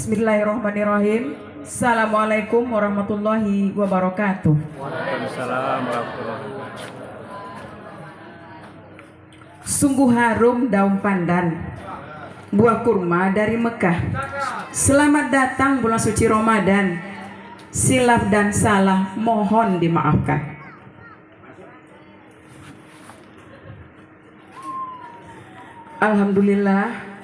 Bismillahirrahmanirrahim. Assalamualaikum warahmatullahi wabarakatuh. Waalaikumsalam warahmatullahi wabarakatuh. Sungguh harum daun pandan, buah kurma dari Mekah. Selamat datang bulan suci Ramadan. Silap dan salah mohon dimaafkan.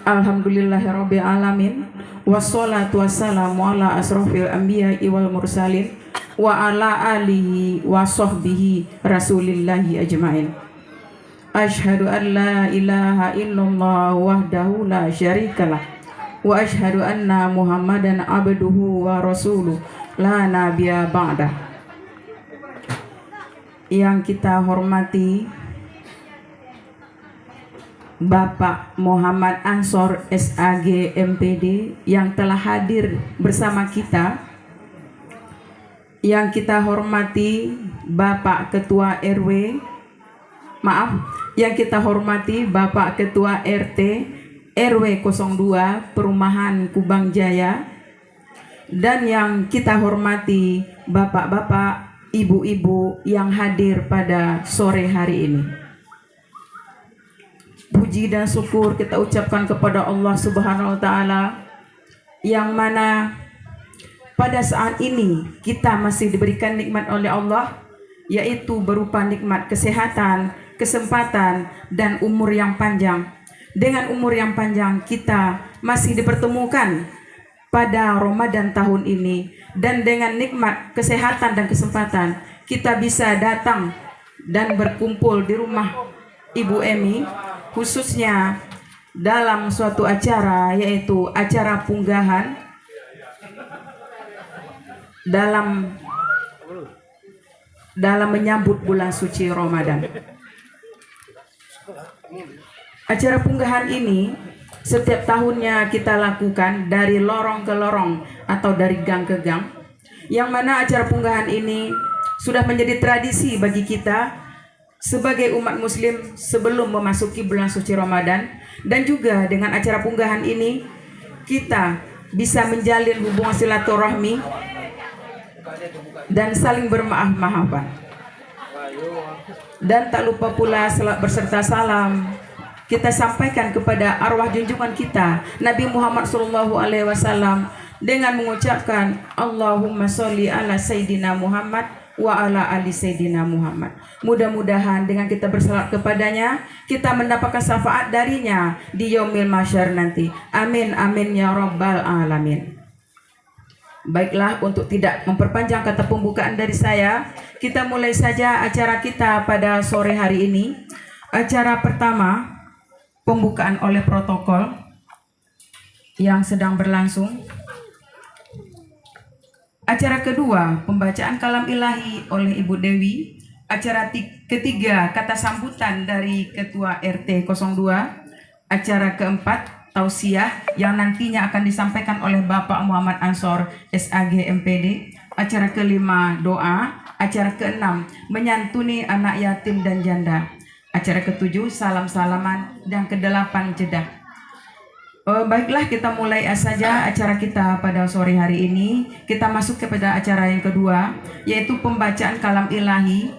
Alhamdulillahirabbil alamin. Wassalatu wassalamu ala asrofil anbiya'i wal mursalin wa ala alihi wa sahbihi rasulillahi ajmain. Ashhadu an la ilaha illallah wahdahu la syarikalah wa ashhadu anna muhammadan abduhu wa rasuluh la nabiyya ba'dah. Yang kita hormati Bapak Muhammad Ansor SAG MPD yang telah hadir bersama kita. Yang kita hormati Bapak Ketua RW, yang kita hormati Bapak Ketua RT RW 02 Perumahan Kubang Jaya. Dan yang kita hormati bapak-bapak, ibu-ibu yang hadir pada sore hari ini. Puji dan syukur kita ucapkan kepada Allah Subhanahu wa Ta'ala, yang mana pada saat ini kita masih diberikan nikmat oleh Allah, yaitu berupa nikmat kesehatan, kesempatan, dan umur yang panjang. Dengan umur yang panjang kita masih dipertemukan pada Ramadan tahun ini, dan dengan nikmat kesehatan dan kesempatan kita bisa datang dan berkumpul di rumah Ibu Emi, khususnya dalam suatu acara, yaitu acara punggahan dalam menyambut bulan suci Ramadan. Acara punggahan ini setiap tahunnya kita lakukan dari lorong ke lorong atau dari gang ke gang, yang mana acara punggahan ini sudah menjadi tradisi bagi kita sebagai umat muslim sebelum memasuki bulan suci Ramadan. Dan juga dengan acara punggahan ini kita bisa menjalin hubungan silaturahmi dan saling bermaaf-maafan. Dan tak lupa pula berserta salam kita sampaikan kepada arwah junjungan kita Nabi Muhammad SAW dengan mengucapkan Allahumma sholli ala Sayyidina Muhammad wa ala ali Sayyidina Muhammad. Mudah-mudahan dengan kita bersalawat kepadanya, kita mendapatkan syafaat darinya di yaumil mahsyar nanti. Amin amin ya rabbal alamin. Baiklah, untuk tidak memperpanjang kata pembukaan dari saya, kita mulai saja acara kita pada sore hari ini. Acara pertama, pembukaan oleh protokol yang sedang berlangsung. Acara kedua, pembacaan kalam ilahi oleh Ibu Dewi. Acara ketiga, kata sambutan dari Ketua RT 02. Acara keempat, tausiah yang nantinya akan disampaikan oleh Bapak Muhammad Ansor SAG MPD. Acara kelima, doa. Acara keenam, menyantuni anak yatim dan janda. Acara ketujuh, salam-salaman. Dan kedelapan, jeda. Baiklah, kita mulai saja acara kita pada sore hari ini. Kita masuk kepada acara yang kedua, yaitu pembacaan kalam ilahi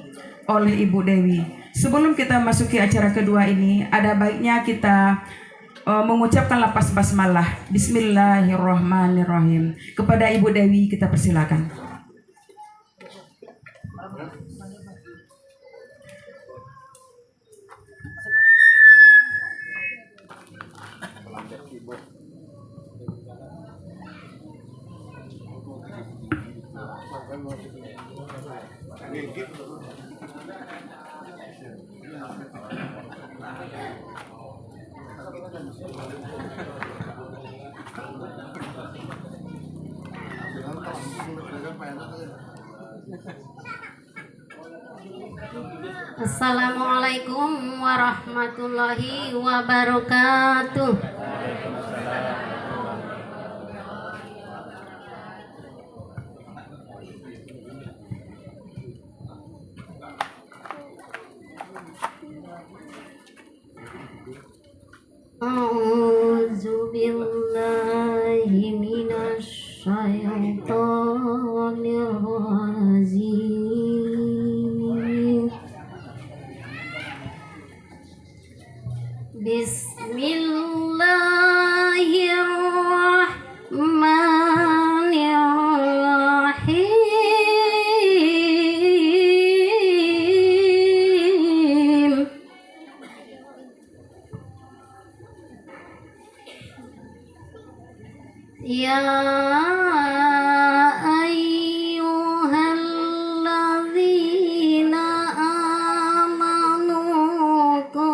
oleh Ibu Dewi. Sebelum kita masuki acara kedua ini, ada baiknya kita mengucapkan lapas basmalah. Bismillahirrahmanirrahim. Kepada Ibu Dewi kita persilakan. Assalamualaikum warahmatullahi wabarakatuh. أعوذ بالله من الشيطان الرجيم. بسم الله الرحمن الرحيم. يا أيها الذين آمنوا كتب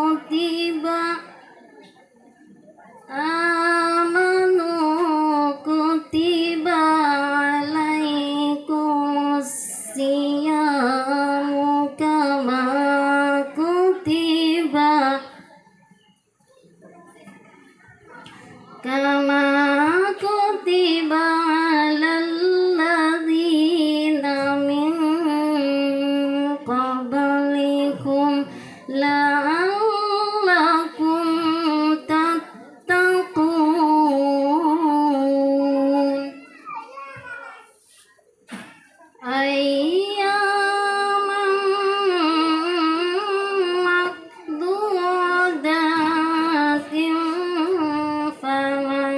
عليكم الصيام كما كتب على الذين من قبلكم لعلكم تتقون. أياما معدودات فمن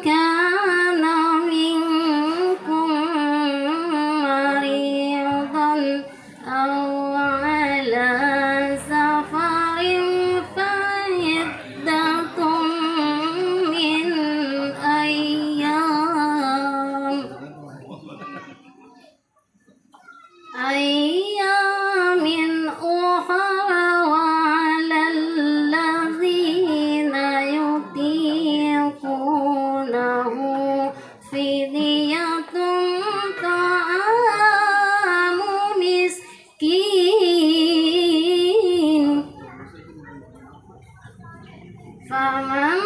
كان منكم مريضا أو على سفر فعدة من أيام أخر. وعلى الذين يطيقونه فدية طعام مسكين. فمن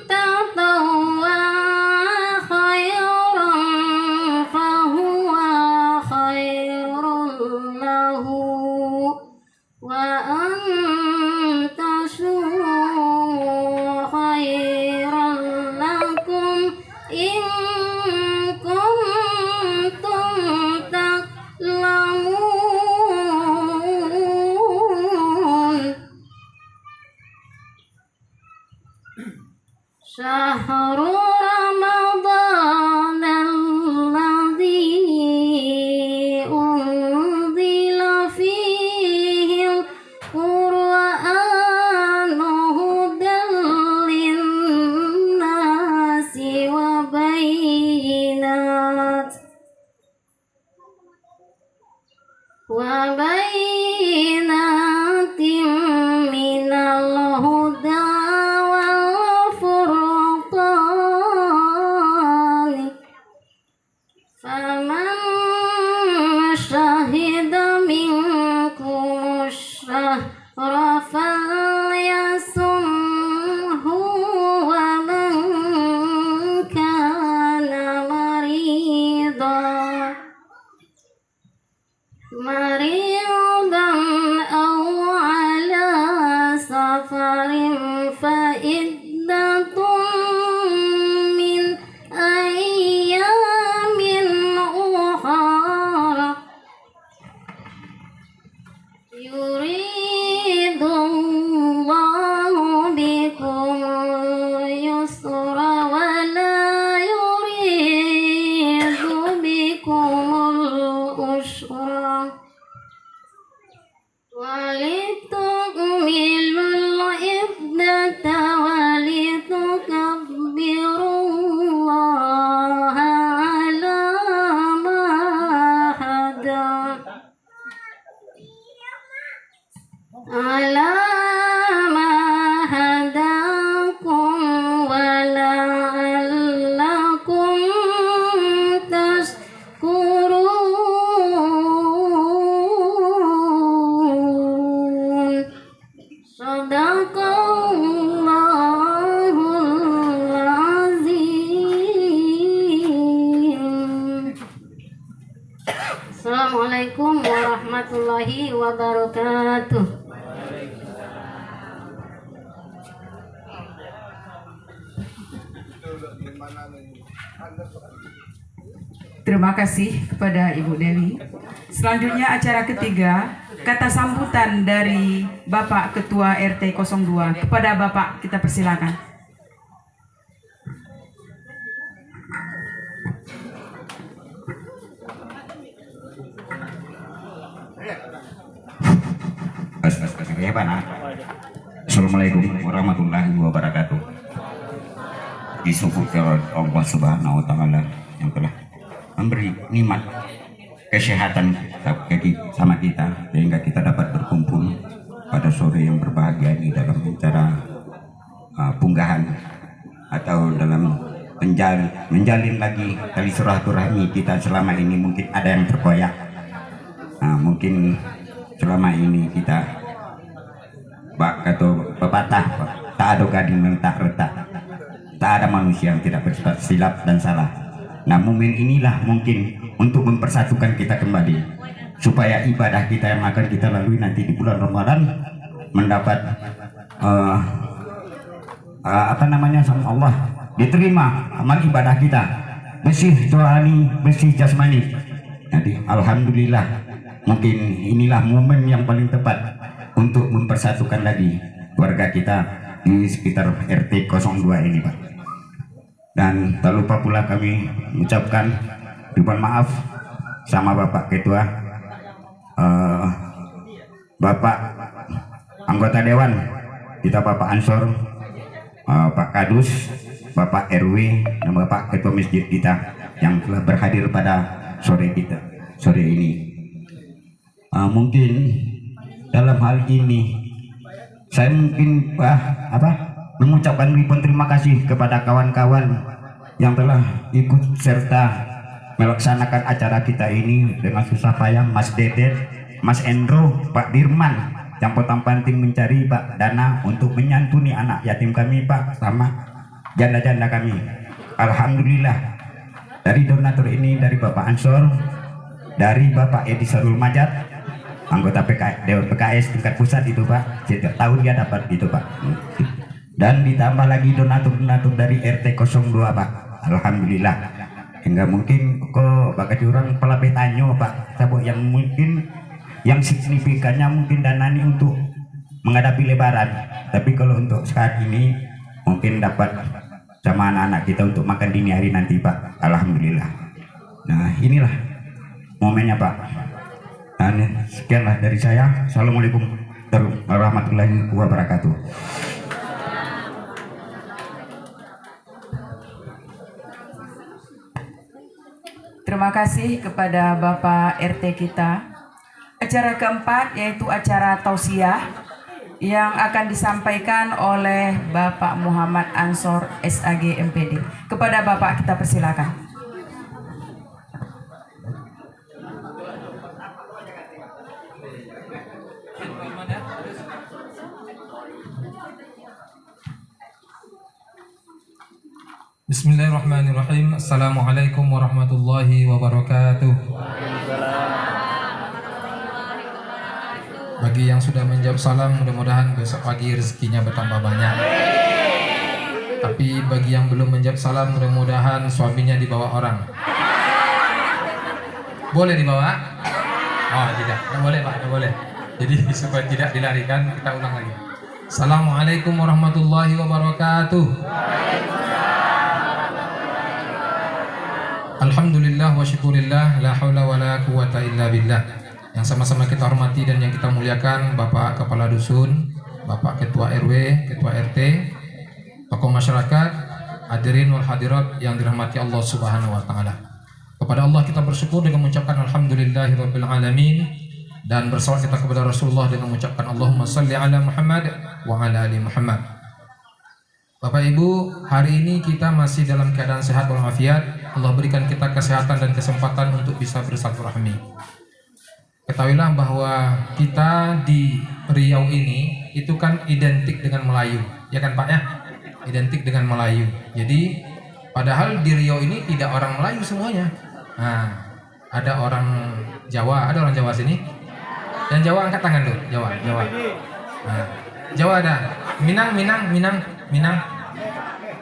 تطوع خيرا فهو خير له، وأن تصوموا خير لكم إن كنتم تعلمون. شهر رمضان الذي أنزل فيه القرآن هدى للناس وبينات من الهدى والفرقان. فمن شهد منكم الشهر فليصمه، ومن كان مريضا أو على سفر فعدة من أيام أخر. يريد الله بكم اليسر ولا يريد بكم العسر Assalamualaikum warahmatullahi wabarakatuh. Terima kasih kepada Ibu Dewi. Selanjutnya acara ketiga, kata sambutan dari Bapak Ketua RT 02. Kepada Bapak kita persilakan. Assalamualaikum warahmatullahi wabarakatuh. Disyukur Allah Subhanahu wa taala yang telah memberi nikmat kesehatan sama kita sehingga kita dapat berkumpul pada sore yang berbahagia ini dalam acara punggahan atau dalam menjalin lagi tali silaturahmi kita. Selama ini mungkin ada yang terkoyak, mungkin selama ini kita atau pepatah tak ada gading yang tak retak, tak ada manusia yang tidak bersifat silap dan salah. Nah, momen inilah mungkin untuk mempersatukan kita kembali supaya ibadah kita yang akan kita lalui nanti di bulan Ramadan mendapat sama Allah, diterima amal ibadah kita, bersih rohani, bersih jasmani. Jadi alhamdulillah mungkin inilah momen yang paling tepat untuk mempersatukan lagi warga kita di sekitar RT 02 ini, Pak. Dan tak lupa pula kami mengucapkan ribuan maaf sama Bapak Ketua, Bapak anggota Dewan kita, Bapak Ansor, Pak Kadus, Bapak RW, dan Bapak Ketua Masjid kita yang telah berhadir pada sore ini. Mungkin dalam hal ini saya mungkin mengucapkan ribuan terima kasih kepada kawan-kawan yang telah ikut serta melaksanakan acara kita ini dengan susah payah. Mas Dedet, Mas Endro, Pak Dirman yang potong-panting mencari Pak dana untuk menyantuni anak yatim kami, Pak, sama janda-janda kami. Alhamdulillah dari donatur ini, dari Bapak Ansor, dari Bapak Edi Sarul Majat, anggota Dewan PKS tingkat pusat itu, Pak, setiap tahun dia dapat itu, Pak. Dan ditambah lagi donatur-donatur dari RT 02, Pak. Alhamdulillah. Hingga mungkin kok bakal curang pelabeh tanyo, Pak, sabuk yang mungkin yang signifikannya mungkin dana ini untuk menghadapi lebaran. Tapi kalau untuk saat ini mungkin dapat sama anak-anak kita untuk makan dini hari nanti, Pak. Alhamdulillah. Nah, inilah momennya, Pak. Dan sekianlah dari saya. Assalamualaikum warahmatullahi wabarakatuh. Terima kasih kepada Bapak RT kita. Acara keempat yaitu acara tausiah yang akan disampaikan oleh Bapak Muhammad Ansor SAG MPD. Kepada Bapak kita persilakan. Bismillahirrahmanirrahim. Assalamualaikum warahmatullahi wabarakatuh. Bagi yang sudah menjawab salam, mudah-mudahan besok pagi rezekinya bertambah banyak. Tapi bagi yang belum menjawab salam, mudah-mudahan suaminya dibawa orang. Boleh dibawa? Oh tidak, tidak boleh, Pak, tidak boleh. Jadi supaya tidak dilarikan, kita ulang lagi. Assalamualaikum warahmatullahi wabarakatuh. Alhamdulillah wa syukurillah, la haula wa la quwata illa billah. Yang sama-sama kita hormati dan yang kita muliakan Bapak Kepala Dusun, Bapak Ketua RW, Ketua RT, tokoh masyarakat, hadirin wal hadirat yang dirahmati Allah Subhanahu wa taala. Kepada Allah kita bersyukur dengan mengucapkan alhamdulillahirabbil alamin, dan bersalawat kita kepada Rasulullah dengan mengucapkan Allahumma shalli ala Muhammad wa ala ali Muhammad. Bapak Ibu, hari ini kita masih dalam keadaan sehat walafiat. Allah berikan kita kesehatan dan kesempatan untuk bisa bersilaturahmi. Ketahuilah bahwa kita di Riau ini itu kan identik dengan Melayu, ya kan Pak ya? Identik dengan Melayu. Jadi padahal di Riau ini tidak orang Melayu semuanya. Nah, Ada orang Jawa, ada orang Jawa sini? Yang Jawa angkat tangan dulu. Jawa. Nah, Jawa ada. Minang.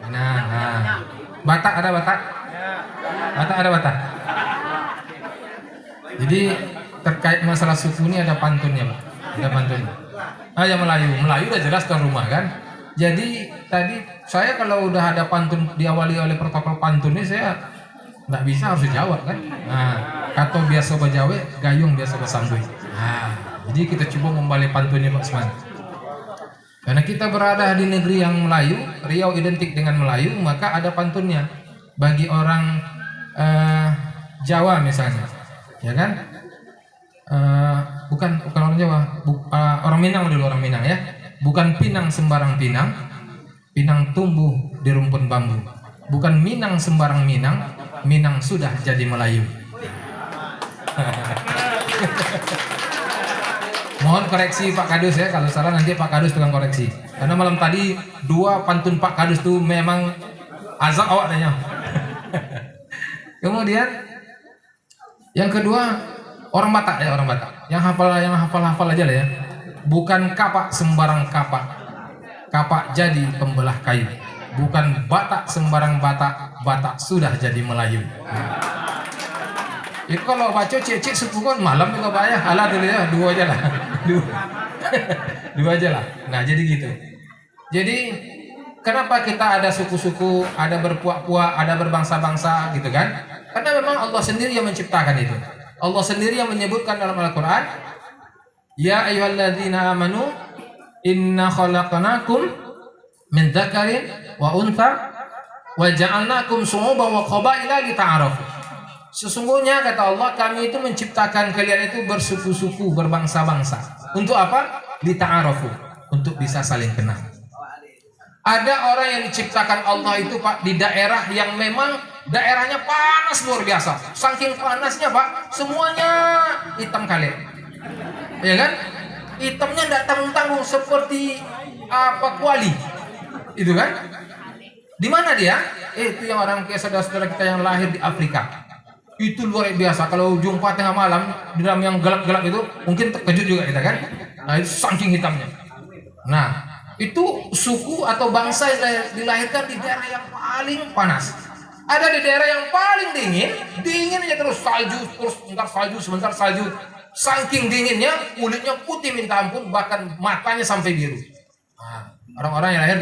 Nah. Batak ada Batak? Batak ada Batak? Jadi terkait masalah suku ini ada pantunnya, Pak. Ada pantunnya. Yang Melayu udah jelas tuan rumah kan. Jadi tadi saya kalau udah ada pantun diawali oleh protokol pantun ini saya nggak bisa, harus dijawab kan. Nah, atau biasa bajawe, gayung biasa basambui. Nah, jadi kita coba membalik pantunnya Pak Usman. Karena kita berada di negeri yang Melayu, Riau identik dengan Melayu, maka ada pantunnya. Bagi orang Jawa misalnya, ya kan? Bukan orang Jawa, orang Minang dulu, orang Minang ya. Bukan pinang sembarang pinang, pinang tumbuh di rumpun bambu. Bukan Minang sembarang Minang, Minang sudah jadi Melayu. Mohon koreksi Pak Kadus ya, kalau salah nanti Pak Kadus tukang koreksi. Karena malam tadi 2 pantun Pak Kadus tuh memang azab awak tanya. Kemudian yang kedua orang Batak ya, orang Batak. Yang hafal aja lah ya. Bukan kapak sembarang kapak, kapak jadi pembelah kayu. Bukan Batak sembarang Batak, Batak sudah jadi Melayu. Itu kalau baca cek suku kan malam juga Pak ya. Alah dulu ya, 2 aja lah. 2 aja lah. Nah jadi gitu. Jadi kenapa kita ada suku-suku, ada berpuak-puak, ada berbangsa-bangsa gitu kan? Karena memang Allah sendiri yang menciptakan itu. Allah sendiri yang menyebutkan dalam Al-Quran, ya ayyuhalladzina amanu inna khalaqnakum min dzakarin wa untha wa ja'alnakum syu'uban wa qabaila lita'arafu. Sesungguhnya kata Allah, kami itu menciptakan kalian itu bersuku-suku, berbangsa-bangsa. Untuk apa? Lita'arafu, untuk bisa saling kenal. Ada orang yang diciptakan Allah itu Pak di daerah yang memang daerahnya panas luar biasa. Saking panasnya Pak, semuanya hitam kalian. Ya kan? Hitamnya tidak tanggung-tanggung seperti kuali. Itu kan? Di mana dia? Itu yang orang kayak saudara-saudara kita yang lahir di Afrika. Itu luar biasa. Kalau jumpa tengah malam di dalam yang gelap-gelap itu, mungkin terkejut juga kita kan? Nah, itu saking hitamnya. Nah, itu suku atau bangsa yang dilahirkan di daerah yang paling panas. Ada di daerah yang paling dingin aja terus salju, terus sebentar salju. Saking dinginnya, kulitnya putih minta ampun, bahkan matanya sampai biru. Nah, orang-orang yang lahir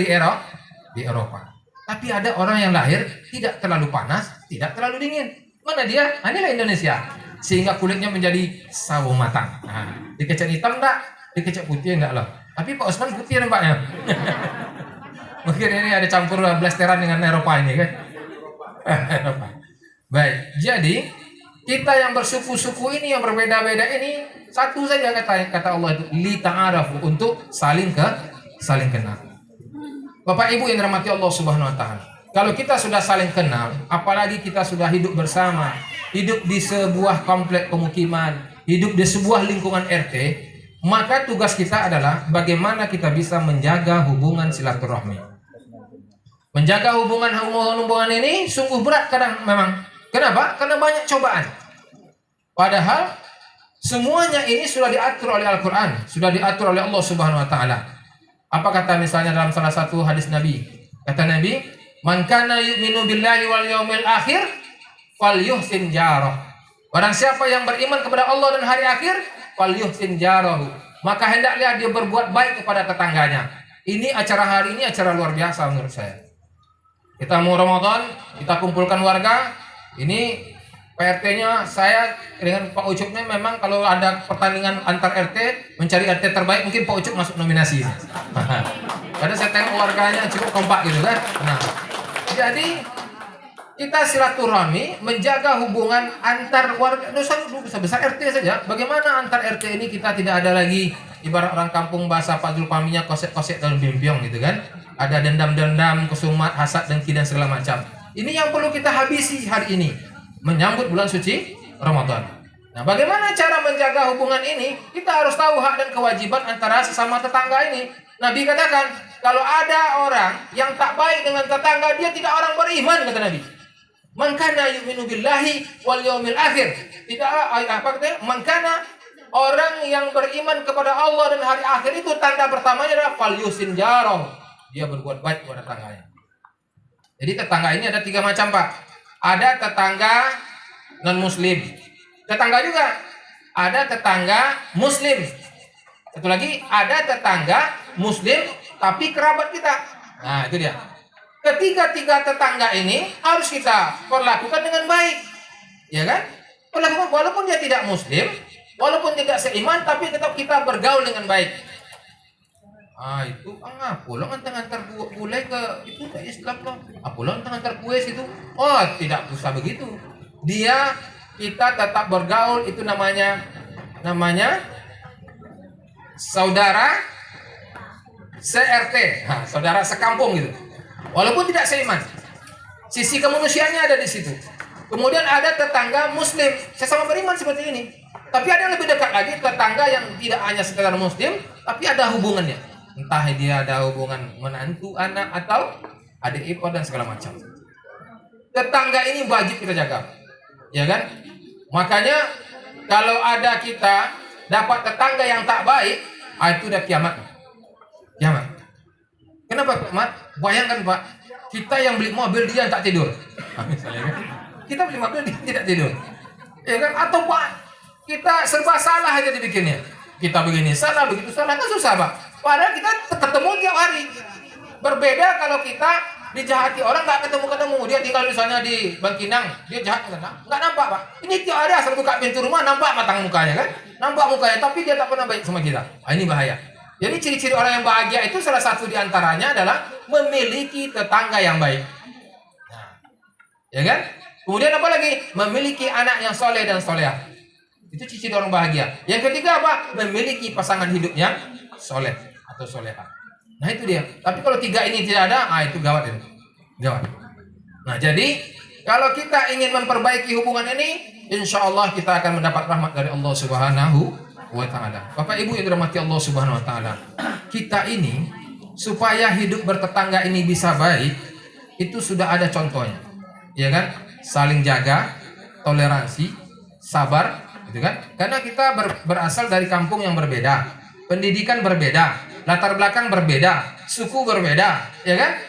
di Eropa. Tapi ada orang yang lahir tidak terlalu panas, tidak terlalu dingin. Mana dia? Inilah Indonesia. Sehingga kulitnya menjadi sawo matang. Nah, dikecek hitam enggak? Dikecek putih enggak loh. Tapi Pak Usman putih nampaknya. Mungkin ini ada campur blasteran dengan Eropa ini kan. Eropa. Baik, jadi kita yang bersuku-suku ini yang berbeda-beda ini satu saja kata Allah itu li ta'arafu, untuk saling kenal. Bapak Ibu yang dirahmati Allah Subhanahu wa taala. Kalau kita sudah saling kenal, apalagi kita sudah hidup bersama, hidup di sebuah komplek pemukiman, hidup di sebuah lingkungan RT, maka tugas kita adalah bagaimana kita bisa menjaga hubungan silaturahmi. Menjaga hubungan ini sungguh berat kadang memang. Kenapa? Karena banyak cobaan. Padahal semuanya ini sudah diatur oleh Al-Quran, sudah diatur oleh Allah Subhanahu Wa Taala. Apa kata misalnya dalam salah satu hadis Nabi? Kata Nabi, "Man kana yu'minu billahi wal yawmil akhir, falyuhsin jarah." Barang siapa yang beriman kepada Allah dan hari akhir, falyuhsin jarahu, maka hendaklah dia berbuat baik kepada tetangganya. Ini acara hari ini acara luar biasa menurut saya. Kita mau Ramadan, kita kumpulkan warga. Ini PRT-nya saya dengan Pak Ucup ini memang kalau ada pertandingan antar RT mencari RT terbaik, mungkin Pak Ucup masuk nominasi. Karena saya tengok warganya cukup kompak gitu kan. Nah, jadi kita silaturahmi, menjaga hubungan antar warga. Dosa besar RT saja. Bagaimana antar RT ini kita tidak ada lagi ibarat orang kampung bahasa Pak Zulpaminya kosek-kosek dalam bimpiong gitu kan. Ada dendam-dendam, kesumat, hasad, dengki dan segala macam. Ini yang perlu kita habisi hari ini menyambut bulan suci Ramadan. Nah, bagaimana cara menjaga hubungan ini? Kita harus tahu hak dan kewajiban antara sesama tetangga ini. Nabi katakan, kalau ada orang yang tak baik dengan tetangga, dia tidak orang beriman, kata Nabi. Man kana yu'minu billahi wal yaumil akhir. Tidak apa katanya? Man kana, orang yang beriman kepada Allah dan hari akhir itu tanda pertamanya adalah falyusin jarong. Dia berbuat baik kepada tetangganya. Jadi tetangga ini ada 3 macam, Pak. Ada tetangga non muslim. Tetangga juga ada tetangga muslim. Satu lagi ada tetangga muslim tapi kerabat kita. Nah, itu dia. Ketiga-tiga tetangga ini harus kita perlakukan dengan baik, ya kan? Perlakukan walaupun dia tidak muslim, walaupun tidak seiman, tapi tetap kita bergaul dengan baik. Ah itu, pulang antar gulai ke itu ke Islam loh. Pulang antar kue situ. Oh tidak usah begitu. Kita tetap bergaul, itu namanya saudara CRT, saudara sekampung gitu. Walaupun tidak seiman, sisi kemanusiaannya ada di situ. Kemudian ada tetangga muslim, sesama beriman seperti ini. Tapi ada yang lebih dekat lagi, tetangga yang tidak hanya sekedar muslim, tapi ada hubungannya. Entah dia ada hubungan menantu, anak, atau adik ipar dan segala macam. Tetangga ini wajib kita jaga, ya kan? Makanya kalau ada kita dapat tetangga yang tak baik, itu udah kiamat. Kiamat. Kenapa kiamat? Bayangkan Pak, kita yang beli mobil dia yang tak tidur. Misalnya kan? Kita beli mobil dia tidak tidur, ya kan? Atau Pak, kita serba salah aja dibikinnya. Kita begini salah, begitu salah, kan susah Pak. Padahal kita ketemu tiap hari. Berbeda kalau kita dijahati orang nggak ketemu. Dia tinggal misalnya di Bangkinang, dia jahat nggak nampak Pak. Ini tiap hari asal buka pintu rumah nampak matang mukanya kan, nampak mukanya, tapi dia tak pernah baik sama kita. Ini bahaya. Jadi ciri-ciri orang yang bahagia itu salah satu diantaranya adalah memiliki tetangga yang baik. Nah, ya kan? Kemudian apa lagi? Memiliki anak yang soleh dan solehah. Itu ciri-ciri orang bahagia. Yang ketiga apa? Memiliki pasangan hidup yang soleh atau solehah. Nah itu dia. Tapi kalau 3 ini tidak ada, itu gawat itu. Gawat. Nah jadi kalau kita ingin memperbaiki hubungan ini, insya Allah kita akan mendapat rahmat dari Allah Subhanahu wa ta'ala. Bapak Ibu yang dirahmati Allah Subhanahu wa ta'ala, kita ini supaya hidup bertetangga ini bisa baik, itu sudah ada contohnya, ya kan? Saling jaga, toleransi, sabar, gitu kan? Karena kita berasal dari kampung yang berbeda, pendidikan berbeda, latar belakang berbeda, suku berbeda, ya kan?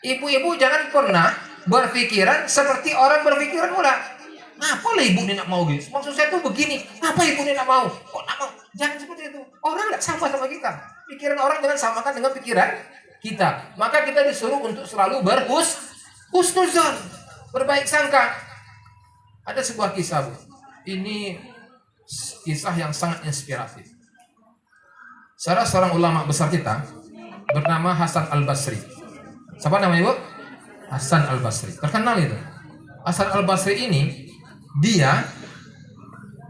Ibu-ibu jangan pernah berpikiran seperti orang berpikiran pula. Ngapalah ibu ini nak mau gitu? Maksud saya tuh begini. Ngapa ibu ini nak mau? Kok nak mau? Jangan seperti itu. Orang nggak sama kita. Pikiran orang jangan samakan dengan pikiran kita. Maka kita disuruh untuk selalu berhusnuzon, berbaik sangka. Ada sebuah kisah, Bu. Ini kisah yang sangat inspiratif. Salah seorang ulama besar kita bernama Hasan Al-Basri. Siapa namanya, Bu? Hasan Al-Basri. Terkenal itu. Hasan Al-Basri ini dia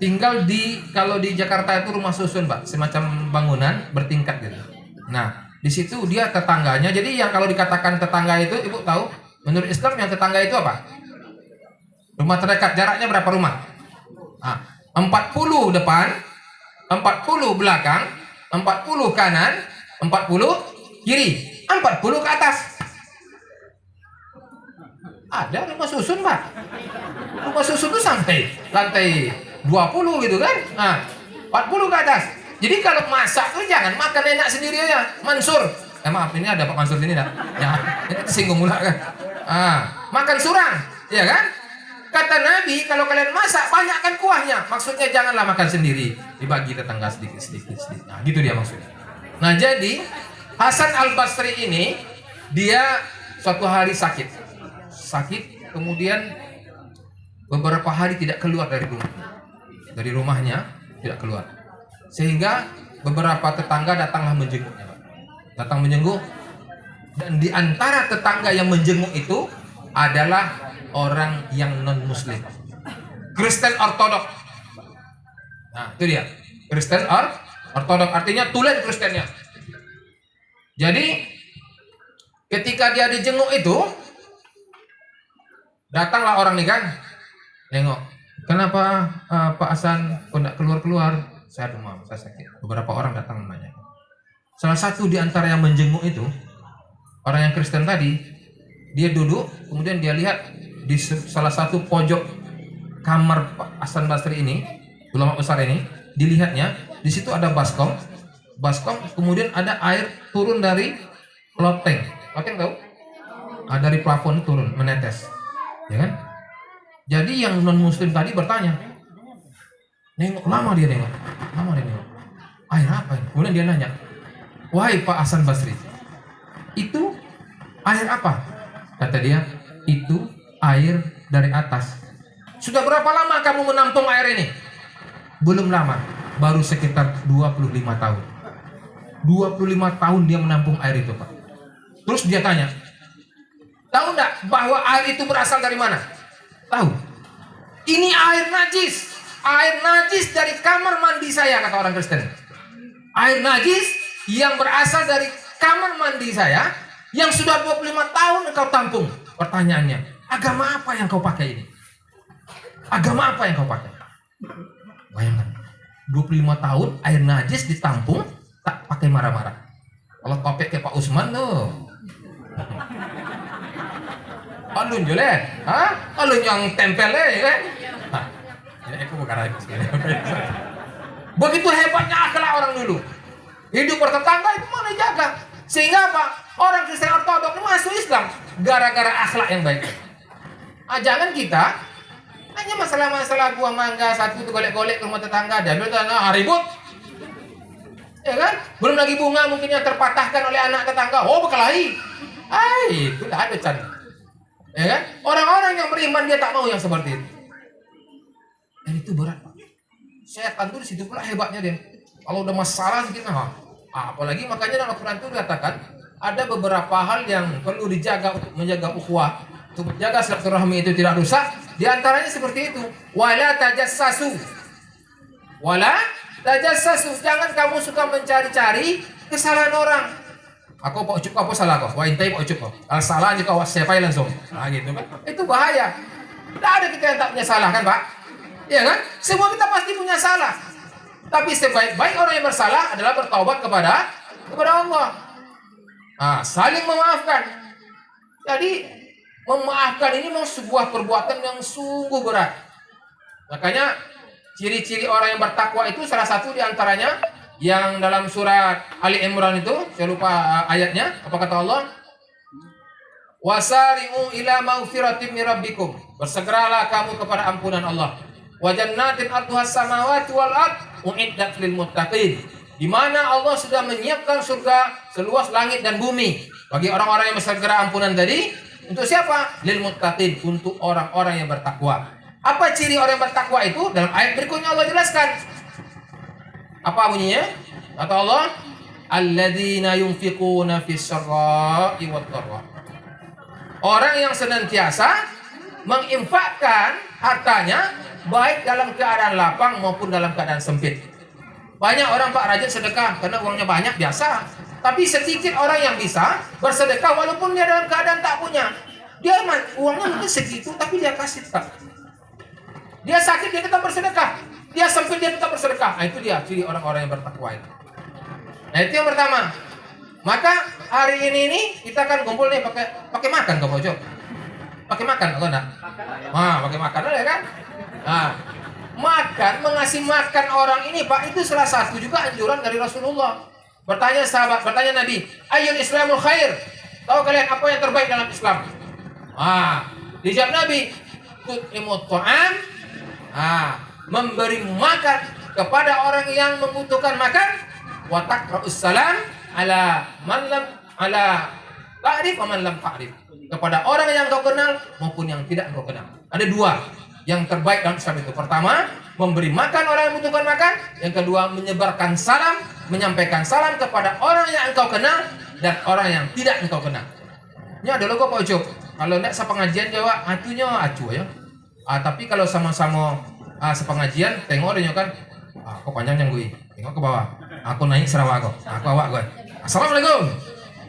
tinggal kalau di Jakarta itu rumah susun Pak, semacam bangunan bertingkat gitu. Nah, di situ dia tetangganya. Jadi yang kalau dikatakan tetangga itu, Ibu tahu, menurut Islam yang tetangga itu apa? Rumah terdekat, jaraknya berapa rumah? 40 depan, 40 belakang, 40 kanan, 40 kiri, 40 ke atas. Ada rumah susun Pak. Rumah susun itu sampai lantai 20 gitu kan. 40 ke atas. Jadi kalau masak tuh jangan makan enak sendiri aja. Mansur. Maaf, ini ada Pak Mansur sini dah. Ya, ini tersinggung pula kan. Makan surang, ya kan? Kata Nabi, kalau kalian masak banyakkan kuahnya. Maksudnya janganlah makan sendiri, dibagi tetangga sedikit. Nah, gitu dia maksudnya. Nah, jadi Hasan Al-Basri ini dia suatu hari sakit, kemudian beberapa hari tidak keluar dari rumahnya tidak keluar, sehingga beberapa tetangga datang menjenguk, dan di antara tetangga yang menjenguk itu adalah orang yang non muslim, Kristen Ortodok. Nah itu dia, Kristen Ortodok, artinya tulen Kristennya. Jadi ketika dia dijenguk itu, datanglah orang nih kan, nengok, kenapa Pak Hasan kok tidak keluar? Saya demam, saya sakit. Beberapa orang datang menanya. Salah satu di antara yang menjenguk itu, orang yang Kristen tadi, dia duduk, kemudian dia lihat di salah satu pojok kamar Pak Hasan Basri ini, ulama besar ini, dilihatnya di situ ada baskom, kemudian ada air turun dari loteng tahu? Dari plafon turun menetes, ya kan? Jadi yang non muslim tadi bertanya, lama dia nengok, air apa ini? Kemudian dia nanya, wahai Pak Hasan Basri, itu air apa? Kata dia, itu air dari atas. Sudah berapa lama kamu menampung air ini? Belum lama, baru sekitar 25 tahun. 25 tahun dia menampung air itu, Pak. Terus dia tanya, tahu enggak bahwa air itu berasal dari mana? Tahu. Ini air najis. Air najis dari kamar mandi saya, kata orang Kristen. Air najis yang berasal dari kamar mandi saya yang sudah 25 tahun engkau tampung. Pertanyaannya, agama apa yang kau pakai ini? Agama apa yang kau pakai? Bayangkan, 25 tahun air najis ditampung, tak pakai marah-marah. Kalau topik kayak Pak Usman tuh, alun jule, alun yang tempel kan? Ini aku bukan aku sekali. Begitu hebatnya akhlak orang dulu. Hidup bertetangga itu mana jaga. Sehingga apa? Orang Kristen Ortodok masuk Islam gara-gara akhlak yang baik. Jangan kita hanya masalah-masalah buah mangga satu itu golek-golek ke rumah tetangga, diambil tanah, ribut. Ya kan? Belum lagi bunga mungkin yang terpatahkan oleh anak tetangga. Oh, berkelahi. Itu dah ada can. Ya kan? Orang-orang yang beriman dia tak mau yang seperti itu. Dan itu berat, Pak. Setan itu di situ pula hebatnya dia. Kalau udah masalah sedikit, apalagi makanya dalam Al-Quran itu dikatakan ada beberapa hal yang perlu dijaga untuk menjaga ukhuwah, untuk menjaga silaturahmi itu tidak rusak. Di antaranya seperti itu. Wala tajassasu. Jangan kamu suka mencari-cari kesalahan orang. Aku Pak Ucup apa salah kau? Wah, intai Pak Ucup kau. Kalau salah juga awas siapa langsung. Gitu kan. Itu bahaya. Tidak ada kita yang tak punya salah kan, Pak? Ya kan? Semua kita pasti punya salah. Tapi sebaik-baik orang yang bersalah adalah bertaubat kepada Allah. Saling memaafkan. Jadi memaafkan ini memang sebuah perbuatan yang sungguh berat. Makanya ciri-ciri orang yang bertakwa itu salah satu diantaranya yang dalam surat Ali Imran itu, saya lupa ayatnya, apa kata Allah? Wasari'u ila maghfiratin min rabbikum. Bersegeralah kamu kepada ampunan Allah. Wa jannatin arduhas samawati wal ard uiddat lil muttaqin. Di mana Allah sudah menyiapkan surga seluas langit dan bumi bagi orang-orang yang bersegera ampunan tadi. Untuk siapa? Lil muttaqin, untuk orang-orang yang bertakwa. Apa ciri orang yang bertakwa itu? Dalam ayat berikutnya Allah jelaskan. Apa bunyinya? Kata Allah, alladzina yunfiquna fis sarra'i wad dharra. Orang yang senantiasa menginfakkan hartanya baik dalam keadaan lapang maupun dalam keadaan sempit. Banyak orang Pak rajin sedekah karena uangnya banyak biasa. Tapi sedikit orang yang bisa bersedekah walaupun dia dalam keadaan tak punya. Dia uangnya mungkin segitu tapi dia kasih tak. Dia sakit dia tetap bersedekah. Dia sempit dia tetap bersedekah. Itu dia ciri orang-orang yang bertakwa itu. Itu yang pertama. Maka hari ini kita akan kumpul nih pakai makan kau Pojok. Pakai makan atau enggak? Pakai makan ya kan? Makan, mengasih makan orang ini Pak, itu salah satu juga anjuran dari Rasulullah. Bertanya sahabat, bertanya Nabi, ayyul islamul khair? Tahu kalian apa yang terbaik dalam Islam? Dijawab Nabi, tut'imut ta'am, memberi makan kepada orang yang membutuhkan makan, wa taqra'us salam ala man lam ta'rif wa man lam ta'rif. Kepada orang yang kau kenal maupun yang tidak kau kenal. Ada dua yang terbaik dalam Islam itu. Pertama, memberi makan orang yang membutuhkan makan. Yang kedua, menyebarkan salam, menyampaikan salam kepada orang yang engkau kenal dan orang yang tidak engkau kenal. Ini ada logo Pak Ucup. Kalau tidak sepengajian jawab, acunya acu ya. Tapi kalau sama-sama sepengajian, tengok dia kan, aku panjang yang gue, tengok ke bawah. Aku naik Sarawak aku awak gue. Assalamualaikum.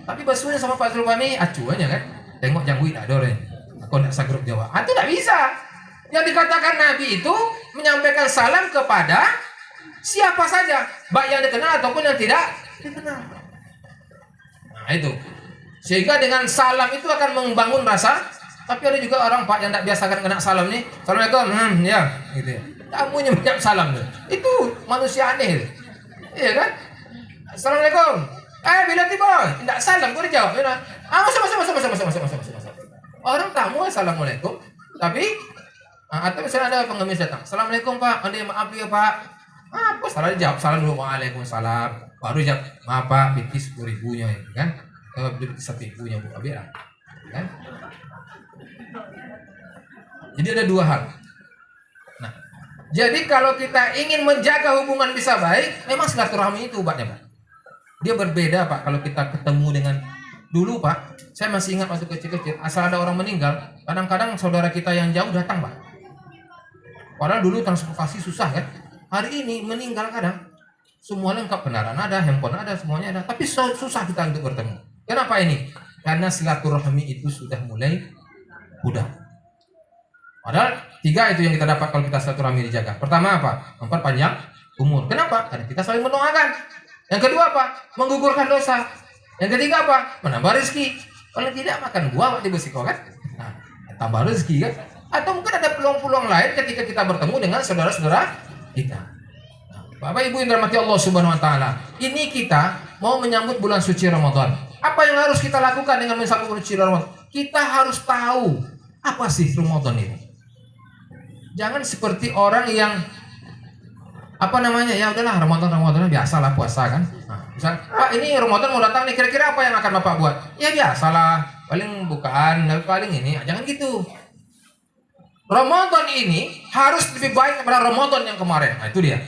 Tapi basuhnya sama Pak Zulfami acu aja kan. Tengok yang gue tak ada deh. Aku tidak sagrup jawab. Itu tidak bisa. Yang dikatakan Nabi itu menyampaikan salam kepada siapa saja, baik yang dikenal ataupun yang tidak dikenal. Itu. Sehingga dengan salam itu akan membangun rasa Tapi ada juga orang Pak yang tidak biasakan kena salam nih. Assalamualaikum, ya, gitu ya. Kamunya menjawab salam tuh. Itu manusia aneh. Iya kan? Assalamualaikum. Bila tiba, tidak salam, kau dijawab. Masuk. Orang tamu assalamualaikum, tapi atau misalnya ada pengemis datang, assalamualaikum Pak, maaf ya Pak. Apa salah dijawab salam dulu, waalaikumsalam. Baru jawab, maaf Pak, bitis 10.000-nya itu kan. Kalau bitis 1.000-nya Bu Abira, kan? Jadi ada dua hal. Nah, jadi kalau kita ingin menjaga hubungan bisa baik, memang silaturahmi itu obatnya Pak. Dia berbeda Pak kalau kita ketemu dengan dulu Pak. Saya masih ingat waktu kecil-kecil, asal ada orang meninggal, kadang-kadang saudara kita yang jauh datang Pak. Padahal dulu transportasi susah kan. Hari ini meninggal kadang semua lengkap, kendaraan ada, handphone ada, semuanya ada. Tapi susah kita untuk bertemu. Kenapa ini? Karena silaturahmi itu sudah mulai mudah. Padahal 3 itu yang kita dapat kalau kita silaturahmi dijaga. Pertama apa? Memperpanjang umur. Kenapa? Karena kita saling mendoakan. Yang kedua apa? Menggugurkan dosa. Yang ketiga apa? Menambah rezeki. Kalau tidak makan buah di bersiko kan? Nah, tambah rezeki kan? Atau mungkin ada peluang-peluang lain ketika kita bertemu dengan saudara-saudara kita. Nah, Bapak Ibu yang dirahmati Allah Subhanahu wa taala, ini kita mau menyambut bulan suci Ramadan. Apa yang harus kita lakukan dengan menyambut bulan suci Ramadan? Kita harus tahu apa sih Ramadan ini. Jangan seperti orang yang ya udahlah Ramadan biasalah puasa kan. Nah, misal, Pak ini Ramadan mau datang nih, kira-kira apa yang akan Bapak buat? Ya biasalah, paling bukaan, paling ini. Jangan gitu. Ramadan ini harus lebih baik daripada Ramadan yang kemarin. Nah, itu dia.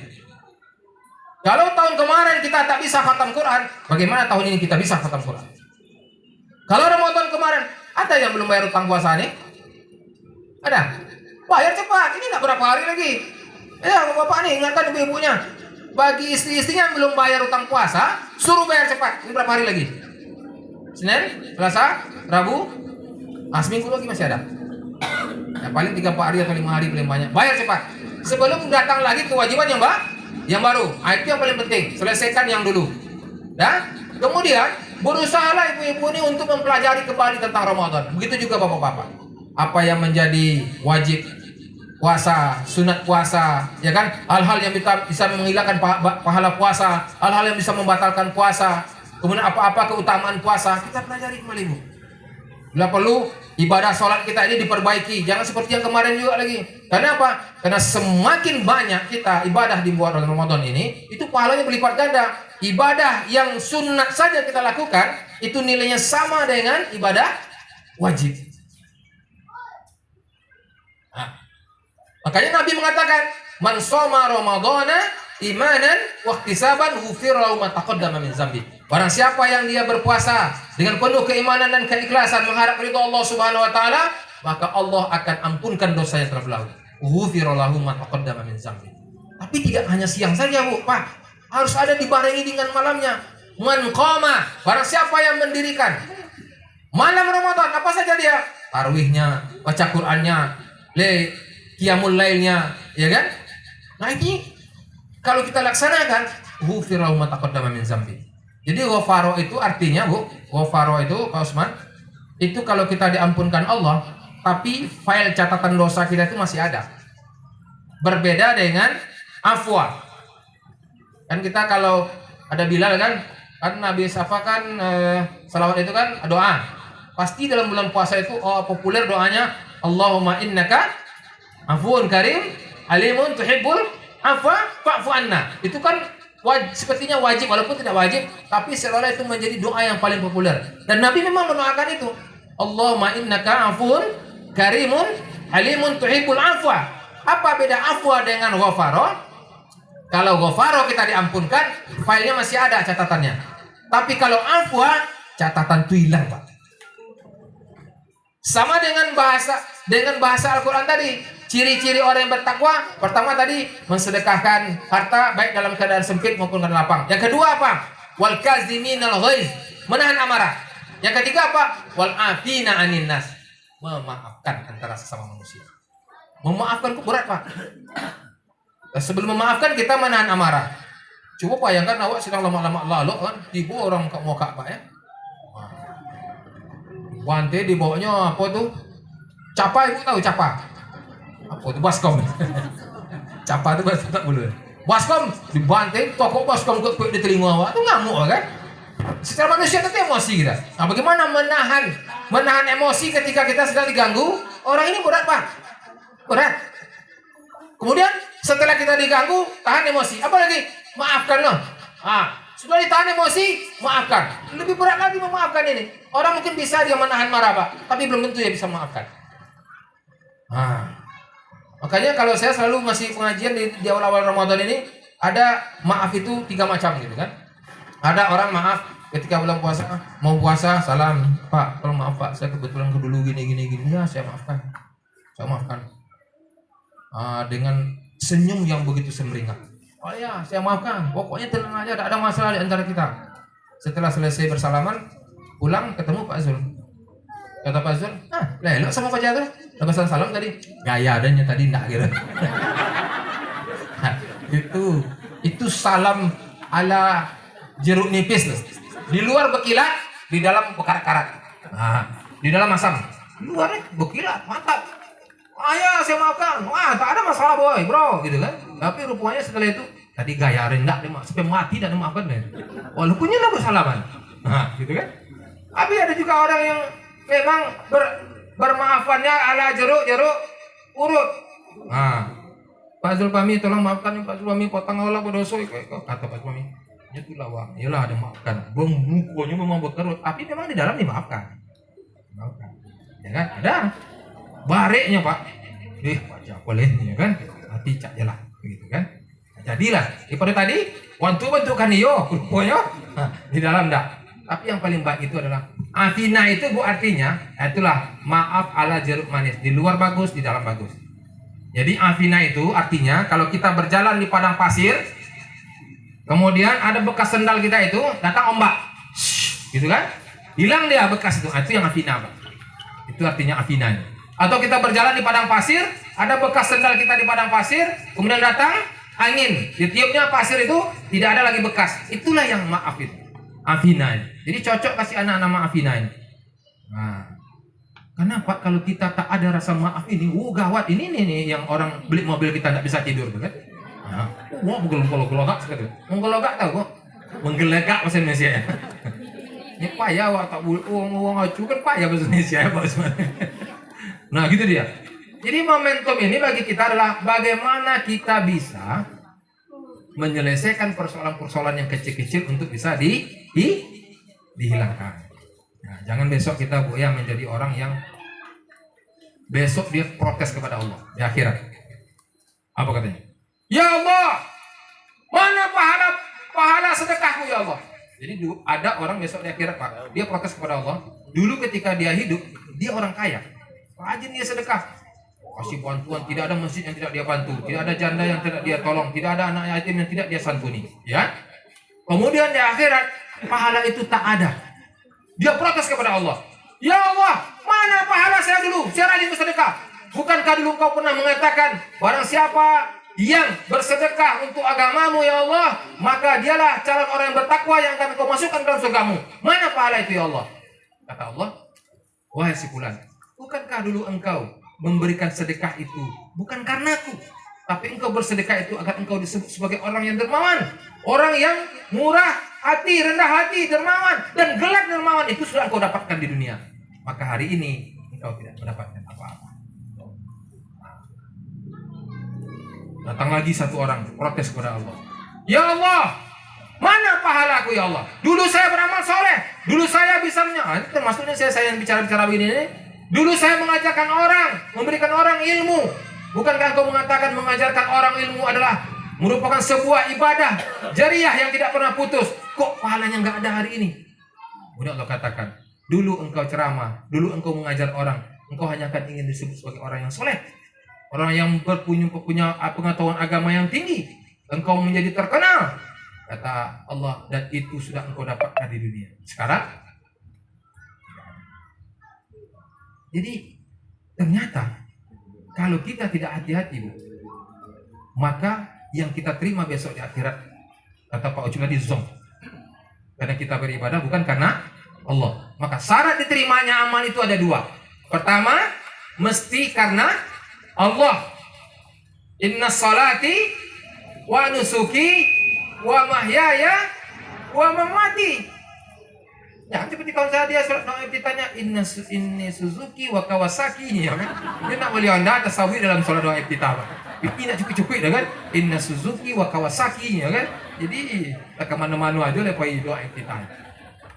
Kalau tahun kemarin kita tak bisa khatam Quran, bagaimana tahun ini kita bisa khatam Quran? Kalau Ramadan kemarin ada yang belum bayar utang puasa nih? Ada? Bayar cepat, ini nggak berapa hari lagi. Ya bapak nih, ingatkan ibu-ibunya. Bagi istri-istrinya yang belum bayar utang puasa, suruh bayar cepat. Ini berapa hari lagi? Senin, Selasa, Rabu, seminggu lagi masih ada. Ya, paling 3-4 hari atau 5 hari paling banyak. Bayar cepat. Sebelum datang lagi kewajiban yang baru. Itu yang paling penting. Selesaikan yang dulu. Dan kemudian berusahalah ibu-ibu ini untuk mempelajari kembali tentang Ramadan. Begitu juga bapak-bapak. Apa yang menjadi wajib puasa, sunat puasa, ya kan? Hal-hal yang bisa menghilangkan pahala puasa, hal-hal yang bisa membatalkan puasa, kemudian apa-apa keutamaan puasa, kita pelajari kembali Bu. Bila perlu ibadah sholat kita ini diperbaiki, jangan seperti yang kemarin juga lagi. Karena apa? Karena semakin banyak kita ibadah di bulan Ramadan ini, itu pahalanya berlipat ganda. Ibadah yang sunat saja kita lakukan, itu nilainya sama dengan ibadah wajib. Nah, makanya Nabi mengatakan, "Man shoma Ramadhana imanan wa ihtisaban ghufira lahu ma taqaddama min dzambi." Barang siapa yang dia berpuasa dengan penuh keimanan dan keikhlasan mengharap ridha Allah Subhanahu wa taala, maka Allah akan ampunkan dosa yang telah berlalu. Ghufira lahu ma taqaddama min dzambi. Tapi tidak hanya siang saja, Bu, Pak. Harus ada dibarengi dengan malamnya. Man qama, barang siapa yang mendirikan malam Ramadan, apa saja dia? Tarawihnya, baca Qur'annya, qiyamul lailnya, ya kan? Nah ini kalau kita laksanakan, ghufira lahu ma taqaddama min dzambi. Jadi ghafaro itu artinya, Bu, ghafaro itu Pak Usman, itu kalau kita diampunkan Allah, tapi file catatan dosa kita itu masih ada. Berbeda dengan afwa. Kan kita kalau ada Bilal kan Nabi siapa kan salawat itu kan doa. Pasti dalam bulan puasa itu populer doanya Allahumma innaka afuun karim alimun tuhibbul afwa fa'fu anna. Itu kan sepertinya wajib, walaupun tidak wajib, tapi seolah itu menjadi doa yang paling populer. Dan Nabi memang mendoakan itu. Allahumma innaka afuun karimun alimun tuhibbul afwa. Apa beda afwa dengan ghafaro? Kalau ghafaro kita diampunkan, filenya masih ada catatannya. Tapi kalau afwa, catatan itu hilang, Pak. Sama dengan bahasa Al-Quran tadi. Ciri-ciri orang yang bertakwa, pertama tadi mensedekahkan harta baik dalam keadaan sempit maupun keadaan lapang. Yang kedua apa? Wal kaziminal ghaiz, menahan amarah. Yang ketiga apa? Wal afina anin nas, memaafkan antara sesama manusia. Memaafkan itu berat, Pak. Sebelum memaafkan kita menahan amarah. Coba bayangkan awak sedang lama-lama lalu kan, tiba orang mau Ka'bah ya. Wante dibawanya apa tuh? Capa, ibu tahu capa? Apa itu baskom? Capa itu bahasa tak boleh. Baskom dibanting, toko baskom ke di telinga awak itu ngamuk kan? Secara manusia itu emosi kita. Nah, bagaimana menahan emosi ketika kita sedang diganggu? Orang ini berat pak, berat. Kemudian setelah kita diganggu, tahan emosi. Apalagi maafkan loh. Sudah ditahan emosi, maafkan. Lebih berat lagi memaafkan ini. Orang mungkin bisa dia menahan marah pak, tapi belum tentu dia bisa memaafkan. Makanya kalau saya selalu masih pengajian di awal-awal Ramadan ini, ada maaf itu 3 macam gitu kan. Ada orang maaf ketika bulan puasa, mau puasa, salam, Pak, tolong maaf Pak, saya kebetulan dulu gini, ya saya maafkan. Saya maafkan. Dengan senyum yang begitu semeringah. Oh ya, saya maafkan. Pokoknya tenang aja, tidak ada masalah di antara kita. Setelah selesai bersalaman, pulang ketemu Pak Zul. Kata Pak Zul, lelok sama Pak Jatuh. Lepasan salam tadi, gaya adanya tadi enggak gitu. Itu salam ala jeruk nipis loh. Di luar berkilat, di dalam berkarat-karat. Di dalam asam. Di luar berkilat, mantap. Ya saya maafkan. Tak ada masalah boy, bro, gitu kan. Tapi rupanya setelah itu tadi gaya rendah sampai mati dan memaafkan. Walaupun lah bersalaman. Gitu kan. Tapi ada juga orang yang memang bermaafannya ala jeruk urut. Pak Zulfami tolong maafkan Pak Zulfami potong Allah berdosa kata Pak Zulfami. Itulah wah, iyalah ada maafkan. Bang mukanya memang berkerut, tapi memang di dalam dimaafkan. Maafkan. Ya kan? Ada bareknya Pak. Baca boleh ya kan? Hati cak jelah begitu kan? Jadilah daripada tadi wantu bentukan iyo rupanya di dalam dah. Tapi yang paling baik itu adalah afina itu bu artinya itulah maaf ala jeruk manis, di luar bagus, di dalam bagus. Jadi afina itu artinya kalau kita berjalan di padang pasir, kemudian ada bekas sendal kita itu datang ombak, gitu kan? Hilang dia bekas itu yang afina Pak. Itu artinya afina. Atau kita berjalan di padang pasir, ada bekas sendal kita di padang pasir, kemudian datang angin, ditiupnya pasir itu tidak ada lagi bekas. Itulah yang maaf itu. Afina. Jadi cocok kasih anak nama Afina ini. Kenapa kalau kita tak ada rasa maaf ini? Gawat ini nih yang orang beli mobil kita tidak bisa tidur kan? Menggelogak sekali. Menggelogak tahu kok? Menggelegak bahasa Indonesia ya. Ini payah wak tak boleh uang acu kan payah bahasa Indonesia ya Pak Usman. Nah gitu dia. Jadi momentum ini bagi kita adalah bagaimana kita bisa menyelesaikan persoalan-persoalan yang kecil-kecil untuk bisa dihilangkan. Nah, jangan besok kita Bu ya menjadi orang yang besok dia protes kepada Allah di akhirat. Apa katanya? Ya Allah, mana pahala sedekahku ya Allah. Jadi ada orang besok di akhirat Pak, dia protes kepada Allah. Dulu ketika dia hidup, dia orang kaya, rajin dia sedekah. Kasih bantuan, tidak ada masjid yang tidak dia bantu, tidak ada janda yang tidak dia tolong, tidak ada anak yatim yang tidak dia santuni, ya. Kemudian di akhirat pahala itu tak ada. Dia protes kepada Allah. Ya Allah, mana pahala saya dulu? Saya rajin bersedekah. Bukankah dulu kau pernah mengatakan barang siapa yang bersedekah untuk agamamu ya Allah, maka dialah calon orang yang bertakwa yang akan kau masukkan dalam surgamu. Mana pahala itu ya Allah? Kata Allah, wahai si fulan, bukankah dulu engkau memberikan sedekah itu bukan karenaku, tapi engkau bersedekah itu agar engkau disebut sebagai orang yang dermawan, orang yang murah hati, rendah hati, dermawan, dan gelar dermawan itu sudah engkau dapatkan di dunia. Maka hari ini engkau tidak mendapatkan apa-apa. Datang lagi satu orang protes kepada Allah. Ya Allah, mana pahalaku ya Allah? Dulu saya beramal soleh, dulu saya bisa termasuknya saya yang bicara-bicara begini ini. Dulu saya mengajarkan orang, memberikan orang ilmu. Bukankah engkau mengatakan mengajarkan orang ilmu adalah merupakan sebuah ibadah jariah yang tidak pernah putus? Kok pahalanya nggak ada hari ini? Kemudian Allah katakan, dulu engkau ceramah, dulu engkau mengajar orang, engkau hanya akan ingin disebut sebagai orang yang soleh, orang yang punya pengetahuan agama yang tinggi. Engkau menjadi terkenal, kata Allah, dan itu sudah engkau dapatkan di dunia. Sekarang jadi ternyata kalau kita tidak hati-hati Bu, maka yang kita terima besok di akhirat, kata Pak Ucul tadi, zong. Karena kita beribadah bukan karena Allah. Maka syarat diterimanya amal itu ada dua. Pertama, mesti karena Allah. Inna salati wa nusuki wa mahyaya wa mamati. Ya, seperti kalau dia sholat doa ditanya inni Suzuki wa Kawasaki ya kan. Dia nak boleh anda tasawuf dalam sholat doa iftitah. Ini nak cukup-cukup dah kan. Inna Suzuki wa Kawasaki ya kan. Jadi ke mana-mana aja lepas doa iftitah.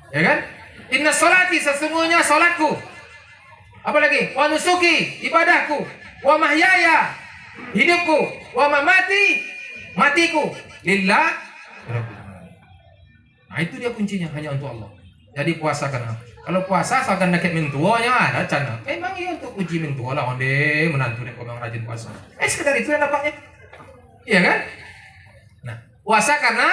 Ya kan? Inna salati sesungguhnya salatku. Apa lagi? Wa nusuki ibadahku. Wa mahyaya hidupku. Wa mamati matiku. Lillah. Nah itu dia kuncinya, hanya untuk Allah. Jadi puasa karena kalau puasa seakan nakit mentuanya ada cana. Memang iya untuk uji mentua lah onde menantu nek memang rajin puasa. Sekedar itu yang dapatnya. Iya kan? Nah, puasa karena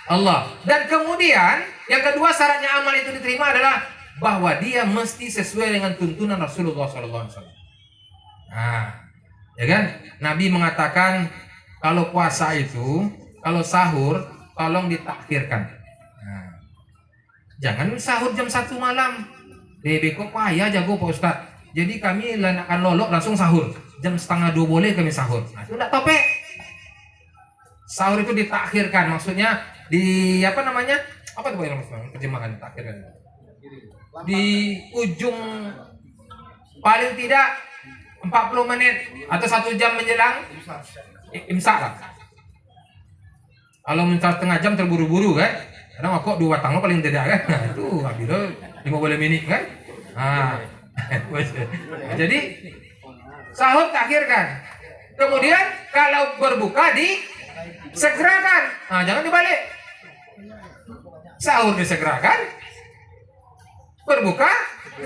Allah. Dan kemudian yang kedua syaratnya amal itu diterima adalah bahwa dia mesti sesuai dengan tuntunan Rasulullah SAW. Nah, ya kan? Nabi mengatakan kalau puasa itu, kalau sahur, tolong ditakhirkan. Nah, jangan sahur jam 1 malam. Bebe kok payah jago Pak Ustaz. Jadi kami akan lolok langsung sahur. Jam 1:30 boleh kami sahur. Nah, itu enggak topek. Sahur itu ditakhirkan, maksudnya di apa namanya? Apa tuh maksudnya? Terjemahan ditakhirkan. Di ujung paling tidak 40 menit atau 1 jam menjelang imsak lah. Kalau minta setengah jam terburu-buru kan, kadang kok 2 batang lo paling tidak kan, nah itu habis 50 menit kan. Nah, jadi sahur takhirkan. Kemudian kalau berbuka disegerakan, nah jangan dibalik. Sahur disegerakan, berbuka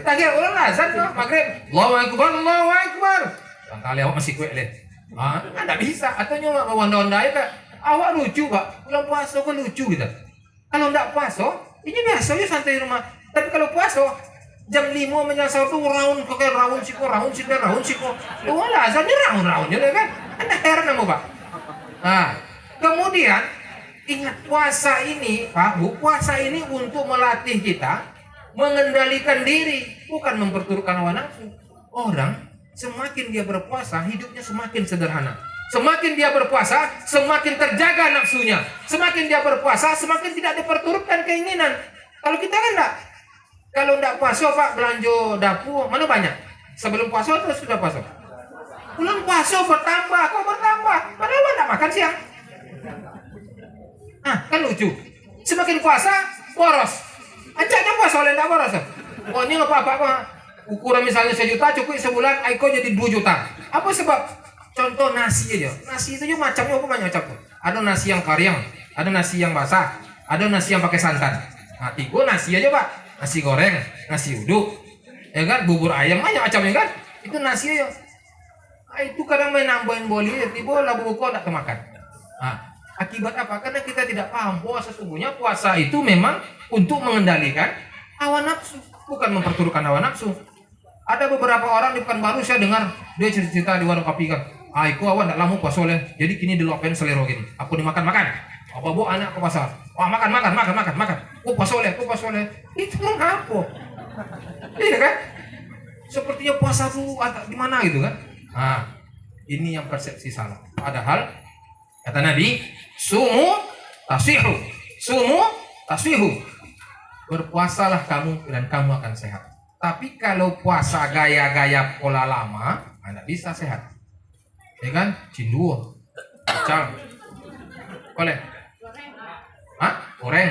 takhir ulang azan maghrib. Allahu akbar, Allahu akbar. Kali awak masih kuat leh. Ah, enggak bisa. Atau nyoba wanda-wanda aja. Awak lucu, Pak. Bulan puasa kan lucu gitu. Kalau enggak puasa, ini biasa aja santai di rumah. Tapi kalau puasa, jam 5 menjelang sahur tuh raun siko. Oh lah, azannya raun ya kan? Anda heran sama Pak. Nah, kemudian ingat puasa ini, Pak Bu, puasa ini untuk melatih kita mengendalikan diri, bukan memperturutkan hawa nafsu. Orang semakin dia berpuasa, hidupnya semakin sederhana. Semakin dia berpuasa, semakin terjaga nafsunya. Semakin dia berpuasa, semakin tidak diperturutkan keinginan. Kalau kita kan enggak. Kalau enggak puasa, Pak, belanja dapur, mana banyak? Sebelum puasa atau sudah puasa? Belum puasa bertambah, kok bertambah? Padahal enggak makan siang. Ah, kan lucu. Semakin puasa, boros. Ajaknya puasa oleh enggak boros. Oh, ini apa-apa, ukuran misalnya 1 juta, cukup sebulan, Aiko jadi 2 juta. Apa sebab? Contoh nasi aja. Nasi itu juga macamnya apa banyak macam. Ada nasi yang kariang, ada nasi yang basah, ada nasi yang pakai santan. Nah, 3 nasi aja, Pak. Nasi goreng, nasi uduk, ya kan, bubur ayam banyak macamnya kan. Itu nasi aja. Nah, itu kadang main nambahin boli, tiba labu kok enggak kemakan. Nah, akibat apa? Karena kita tidak paham bahwa sesungguhnya puasa itu memang untuk mengendalikan hawa nafsu, bukan memperturutkan hawa nafsu. Ada beberapa orang di Pekanbaru saya dengar dia cerita di warung kopi kan. Aku awan tak lama puasa oleh. Jadi kini dilopen selero gini. Aku dimakan. Apa bawa anak ke pasar? Wah, makan. Aku puasa oleh. Itu apa? Iya kan? Sepertinya puasa tuh di mana gitu kan? Nah, ini yang persepsi salah. Padahal kata Nabi, sumu tasihu. Berpuasalah kamu dan kamu akan sehat. Tapi kalau puasa gaya-gaya pola lama, tidak bisa sehat. Ya kan? Cindu, kacang, boleh? Hah? Goreng,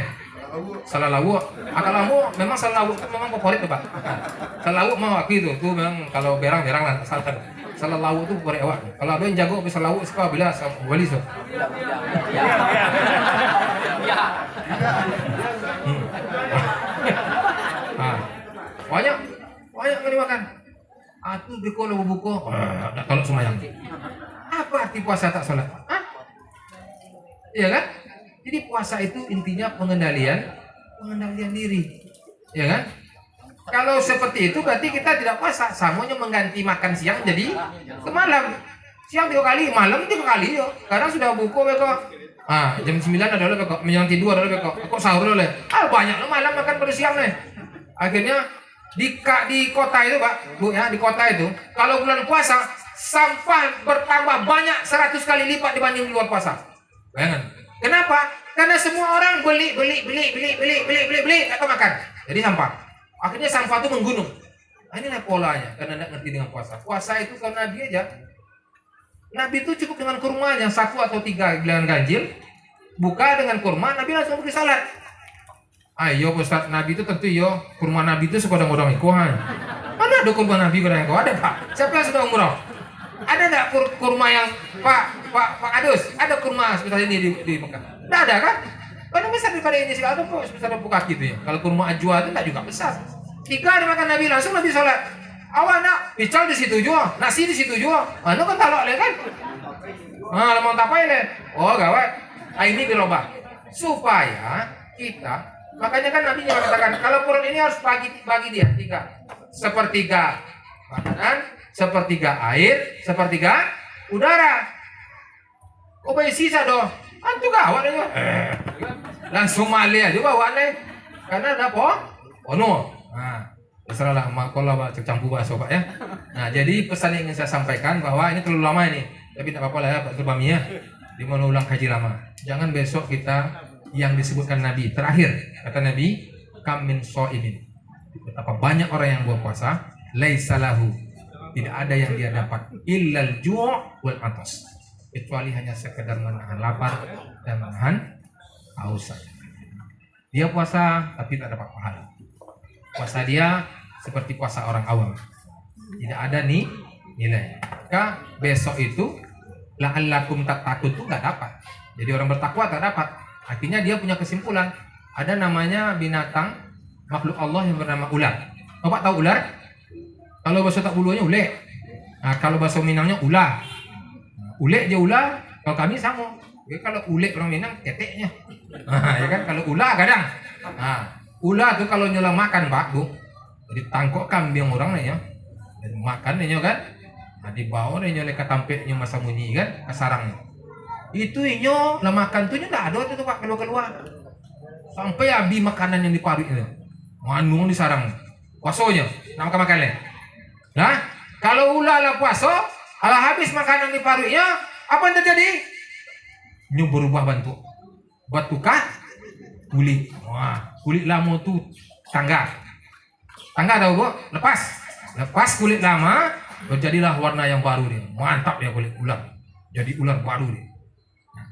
salalawu. Kalau memang salalawu itu memang favorit tuh Pak. Salalawu mau aku itu, tuh memang kalau berang lah santan. Salalawu itu favorit awak. Kalau ada yang jago bisa lawu, suka bila wali so. Banyak nggak dimakan. Atuh beko lo buko, tak tolak semayang. Apa arti puasa tak sholat? Iya kan? Jadi puasa itu intinya pengendalian diri, ya kan? Kalau seperti itu berarti kita tidak puasa, samanya mengganti makan siang jadi ke malam. Siang 3 kali, malam 3 kali yo. Karena sudah buko beko. Jam 9 adalah beko, menjelang tidur adalah beko. Kok sahur oleh? Banyak lo malam makan pada siang nih. Akhirnya Di kota itu Pak, Bu ya, di kota itu kalau bulan puasa sampah bertambah banyak 100 kali lipat dibanding di luar puasa. Bayangkan. Kenapa? Karena semua orang beli atau makan. Jadi sampah. Akhirnya sampah itu menggunung. Nah, inilah polanya karena tidak ngerti dengan puasa. Puasa itu kalau Nabi aja. Nabi itu cukup dengan kurmanya 1 atau 3 bilangan ganjil. Buka dengan kurma, Nabi langsung pergi salat. Ayo Ustaz, Nabi itu tentu yo kurma Nabi itu sekodong-kodong ikuhan. Mana ada kurma Nabi kodong ikuhan? Ada Pak. Siapa yang sudah umroh? Ada enggak kurma yang Pak Adus? Ada kurma sebesar ini di Mekah? Enggak ada kan? Karena besar daripada ini sih ada kok sebesar buka gitu ya. Kalau kurma ajwa itu enggak juga besar. 3 dimakan Nabi langsung Nabi salat. Awak nak pical di situ juga, nasi di situ juga. Anu kan talak le kan? Ah, mau tapai le. Oh, gawat. Ini dirubah supaya kita, makanya kan Nabi mengatakan kalau Quran ini harus bagi dia 3. Sepertiga makanan, sepertiga air, sepertiga udara. Oh, bayi sisa doh. Antu gawat aja. Langsung malih aja bawa le. Karena ada apa? Ono. Nah, terserahlah makolah Pak campur bahasa Pak ya. Nah, jadi pesan yang ingin saya sampaikan bahwa ini terlalu lama ini. Tapi tidak apa-apa lah ya Pak Turbami ya. Di mana ulang kaji lama. Jangan besok kita yang disebutkan Nabi terakhir kata Nabi kam min shaimin. Betapa banyak orang yang berpuasa laisa lahu. Tidak ada yang dia dapat illal ju' wal atas. Kecuali hanya sekedar menahan lapar dan menahan haus. Dia puasa tapi tak dapat pahala. Puasa dia seperti puasa orang awam. Tidak ada nih nilai. Maka besok itu la'allakum tattaqun itu nggak dapat. Jadi orang bertakwa tak dapat. Artinya dia punya kesimpulan. Ada namanya binatang makhluk Allah yang bernama ular. Bapak tahu ular? Kalau bahasa tak bulunya ule. Nah, kalau bahasa Minangnya ular. Ule dia ular. Kalau kami sama. Ya, kalau ule orang Minang keteknya. Nah, ya kan kalau ular kadang. Nah, ular tuh kalau nyola makan Pak Bu. Jadi tangkok kambing orang nih ya. Dan makan nih kan. Nah, dibawa nih oleh katampeknya masa munyi kan ke sarangnya. Itu inyo lah makan tuh ndak ada tuh Pak keluar. Sampai habis makanan yang diparut itu. Manung di sarang. Puasonya, nak makan le. Nah, kalau ulah lah puasa, ala habis makanan diparutnya, apa yang terjadi? Nyo berubah bentuk. Batukah? Kulit. Wah, kulit lama tuh tangga. Tangga tahu Bu? Lepas kulit lama terjadilah warna yang baru dia. Mantap ya kulit ular. Jadi ular baru dia. Nah,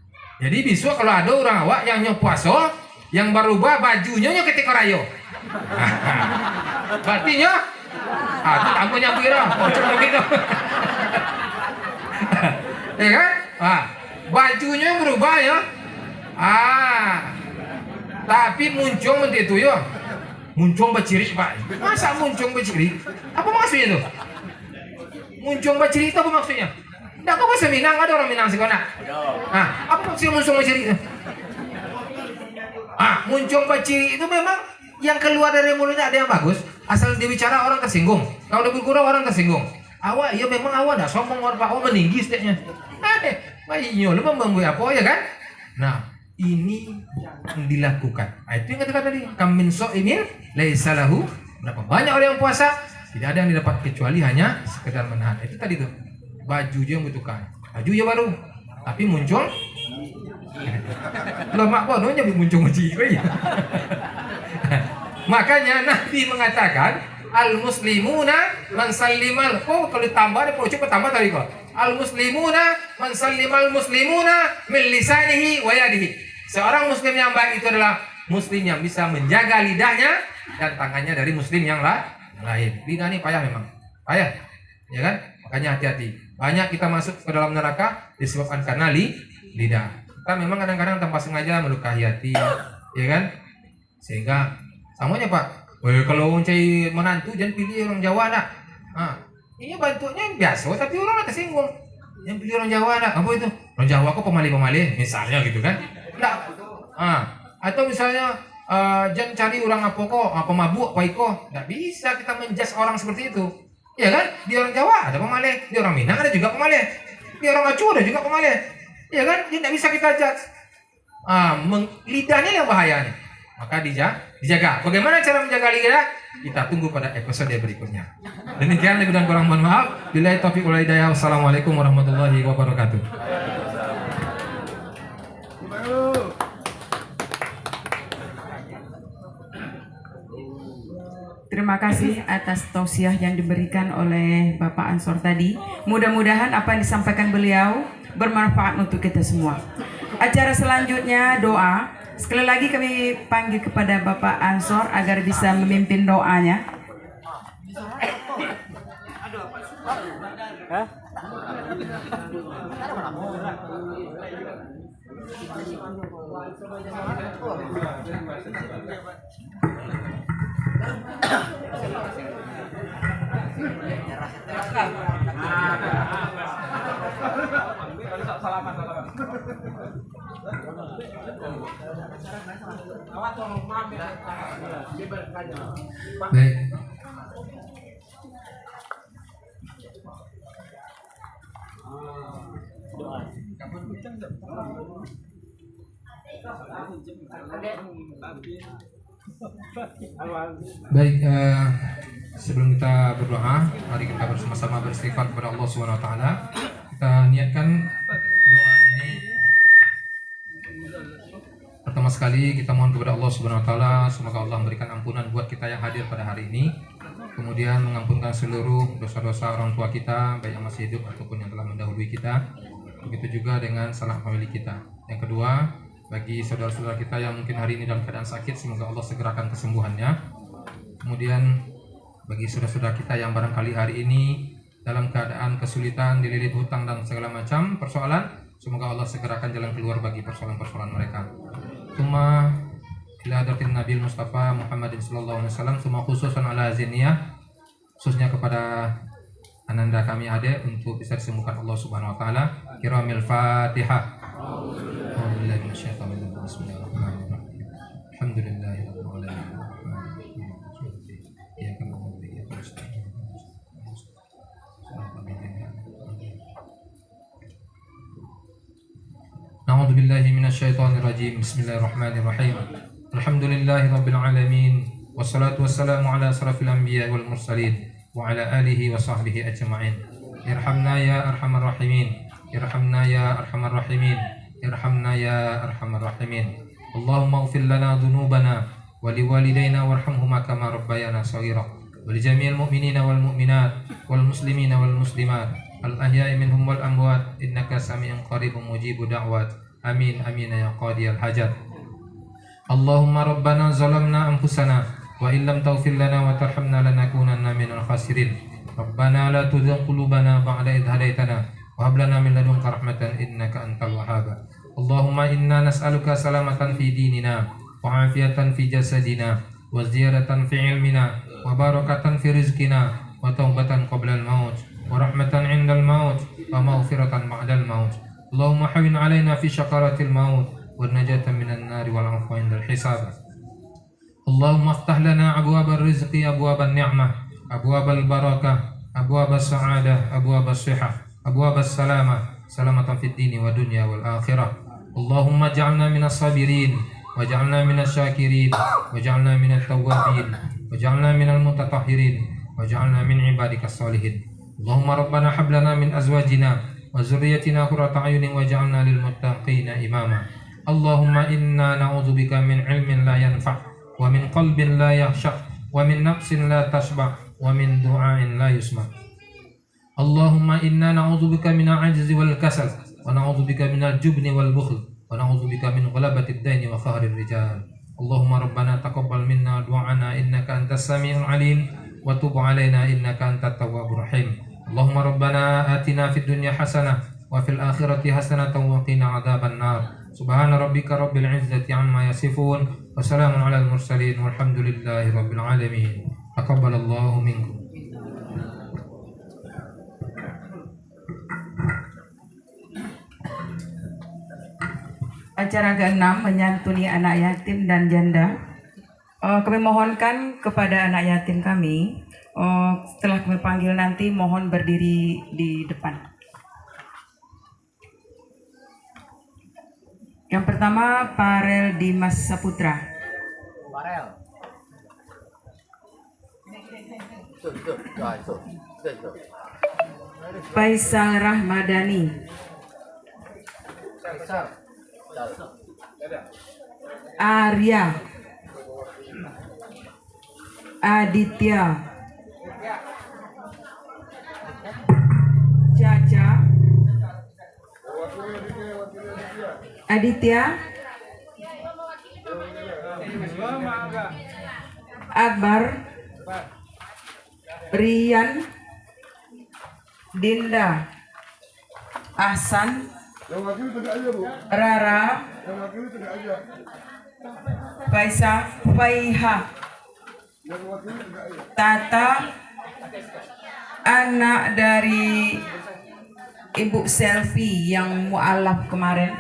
jadi besok kalau ada orang awak yang nyopuaso yang berubah bajunya ketika rayo. Berarti nya itu tamu yang bira. Begitu. Ya kan? Bajunya berubah ya. Tapi muncung itu ya. Muncung berciri Pak. Masa muncung berciri? Apa maksudnya itu? Muncung berciri itu apa maksudnya? Tidak kau bahasa Minang, ada orang Minang sekolah. Apa maksudnya muncung berciri itu? Muncung berciri itu memang yang keluar dari mulutnya ada yang bagus. Asal dia bicara orang tersinggung. Kalau dia bergurau orang tersinggung. Awak, ya memang awak dah sombong orang Pak. Awak meninggi setiapnya. Bayinya lu membangun apa ya kan? Nah, ini yang dilakukan. Itu yang katakan tadi. Kamin so'imin laisa lahu. Berapa banyak orang yang puasa? Tidak ada yang didapat kecuali hanya sekedar menahan. Itu tadi tuh. Baju dia yang butuhkan. Baju ya baru. Tapi muncul. Lemak pun nyebut muncul ya. Makanya Nabi mengatakan al-muslimuna man sallimal. Kalau ditambah dia perlu coba tambah tadi kok. Al-muslimuna man sallimal muslimuna min lisanihi wa yadihi. Seorang muslim yang baik itu adalah muslim yang bisa menjaga lidahnya dan tangannya dari muslim yang lain. Lidah ini payah memang. Payah. Ya kan? Makanya hati-hati. Banyak kita masuk ke dalam neraka disebabkan karena lidah. Kita memang kadang-kadang tanpa sengaja melukai hati, ya kan? Sehingga samanya Pak. Kalau cari menantu jangan pilih orang Jawa nak. Ini bentuknya biasa tapi orang tersinggung. Yang pilih orang Jawa nak. Apa itu? Orang Jawa kok pemali-pemali misalnya gitu kan? Enggak. Atau misalnya jangan cari orang apa kok, pemabuk, apa iko. Enggak bisa kita menjudge orang seperti itu. Ya kan? Di orang Jawa ada pemali, di orang Minang ada juga pemali. Di orang Aceh ada juga pemali. Ya kan? Jadi tidak bisa kita judge. Lidahnya yang bahaya nih. maka dijaga. Bagaimana cara menjaga lidah? Kita tunggu pada episode berikutnya. Demikian, lebih dan kurang mohon maaf. Billahi taufiq wal hidayah. Wassalamualaikum warahmatullahi wabarakatuh. Terima kasih atas tausiah yang diberikan oleh Bapak Ansor tadi. Mudah-mudahan apa yang disampaikan beliau bermanfaat untuk kita semua. Acara selanjutnya doa. Sekali lagi kami panggil kepada Bapak Ansor agar bisa memimpin doanya. Baik. Baik, sebelum kita berdoa, mari kita bersama-sama beristighfar kepada Allah Subhanahu wa taala. Kita niatkan doa ini. Pertama sekali kita mohon kepada Allah Subhanahu wa taala, semoga Allah memberikan ampunan buat kita yang hadir pada hari ini. Kemudian mengampunkan seluruh dosa-dosa orang tua kita, baik yang masih hidup ataupun yang telah mendahului kita. Begitu juga dengan salah famili kita. Yang kedua, bagi saudara-saudara kita yang mungkin hari ini dalam keadaan sakit, semoga Allah segerakan kesembuhannya. Kemudian bagi saudara-saudara kita yang barangkali hari ini dalam keadaan kesulitan, dililit hutang dan segala macam persoalan, semoga Allah segerakan jalan keluar bagi persoalan-persoalan mereka. Tsumma ila hadratin Nabi Mustafa Muhammadin sallallahu alaihi wasallam, semua khususan ala ziniyah, khususnya kepada ananda kami Ade untuk bisa disembuhkan Allah Subhanahu wa taala. Kiramil Fatihah. A'udzubillahi minasyaitonir rajim. Bismillahirrahmanirrahim. Alhamdulillahirabbil alamin. Iyyaka na'budu wa iyyaka nasta'in. A'udzu billahi minasyaitonir rajim. Bismillahirrahmanirrahim. Alhamdulillahirabbil alamin. Wassalatu wassalamu ala asrafil anbiya wal mursalin wa ala alihi wa sahbihi ajma'in. Irhamna ya arhamar rahimin. Irhamna ya arhamar rahimin. Irhamna ya arhamar rahimin. Allahumma ighfir lana dhunubana wa liwalidayna warhamhuma kama rabbayana shaghira wa li jami'il mu'minina wal mu'minat wal muslimina wal muslimat al ahya'i minhum wal amwat innaka sami'un qaribun mujibu da'wat. Amin amin ya qadiyal hajat. Allahumma rabbana zalamna anfusana wa illam taghfir lana wa tarhamna lanakunanna minal khasirin. Rabbana la tuzigh qulubana ba'da idh hadaitana wa hab lana min ladunka rahmatan innaka antal wahhab. Allahumma inna nas'aluka salamatan fi dinina wa afiyatan fi jasadina wa ziyaratan fi ilmina wa barakatan fi rizqina wa taubatan qabla al-maut wa rahmatan 'inda al-maut wa maghfiratan ba'da al-maut. Allahumma hawin 'alaina fi syakaratil maut wa najatan minan nari wal 'afwa 'inda al-hisab. Allahumma aftah lana abwabal rizqi, abwabal ni'mah, abwabal barakah, abwabal sa'adah, abwabal sihah, abwabal salamah, salamatan fid dini wa dunya wal akhirah. Allahumma ja'alna minas sabirin wa ja'alna minas syakirin wa ja'alna minat tawwabin wa ja'alna minal mutatahhirin wa ja'alna min ibadikas salihin. Allahumma rabbana hab lana min azwajina wa zurriyyatina qurrata a'yunin wa ja'alna lil muttaqina imama. Allahumma inna na'udzubika min ilmin la yanfa' wa min qalbin la yakhsha wa min nafsin la tashba wa min du'ain la yusma. Allahumma inna na'udzubika min al-'ajzi wal kasal wa na'udzubika min al-jubni wal bukhl wa na'udzubika min ghalabati ad-daini wa qahri ar-rijal. Allahumma rabbana taqabbal minna du'ana innaka antas samiul 'alim wa tub 'alaina innaka antat tawwabur rahim. Allahumma rabbana atina fid dunya hasanah wa fil akhirati hasanatan wa qina 'adzaban nar. Subhana rabbika rabbil 'izzati 'amma yasifun wa salamun 'alal mursalin walhamdulillahi rabbil 'alamin. Taqabbalallahu minkum. Acara ke-6 menyantuni anak yatim dan janda. Kami mohonkan kepada anak yatim kami, setelah kami panggil nanti mohon berdiri di depan. Yang pertama, Parel Dimas Saputra. Faisal Rahmadani, Arya, Aditya, Caca, Aditya, Akbar, Rian, Dinda, Ahsan, Rara, Faiha, Tata, anak dari Ibu Selfie yang mualaf kemarin.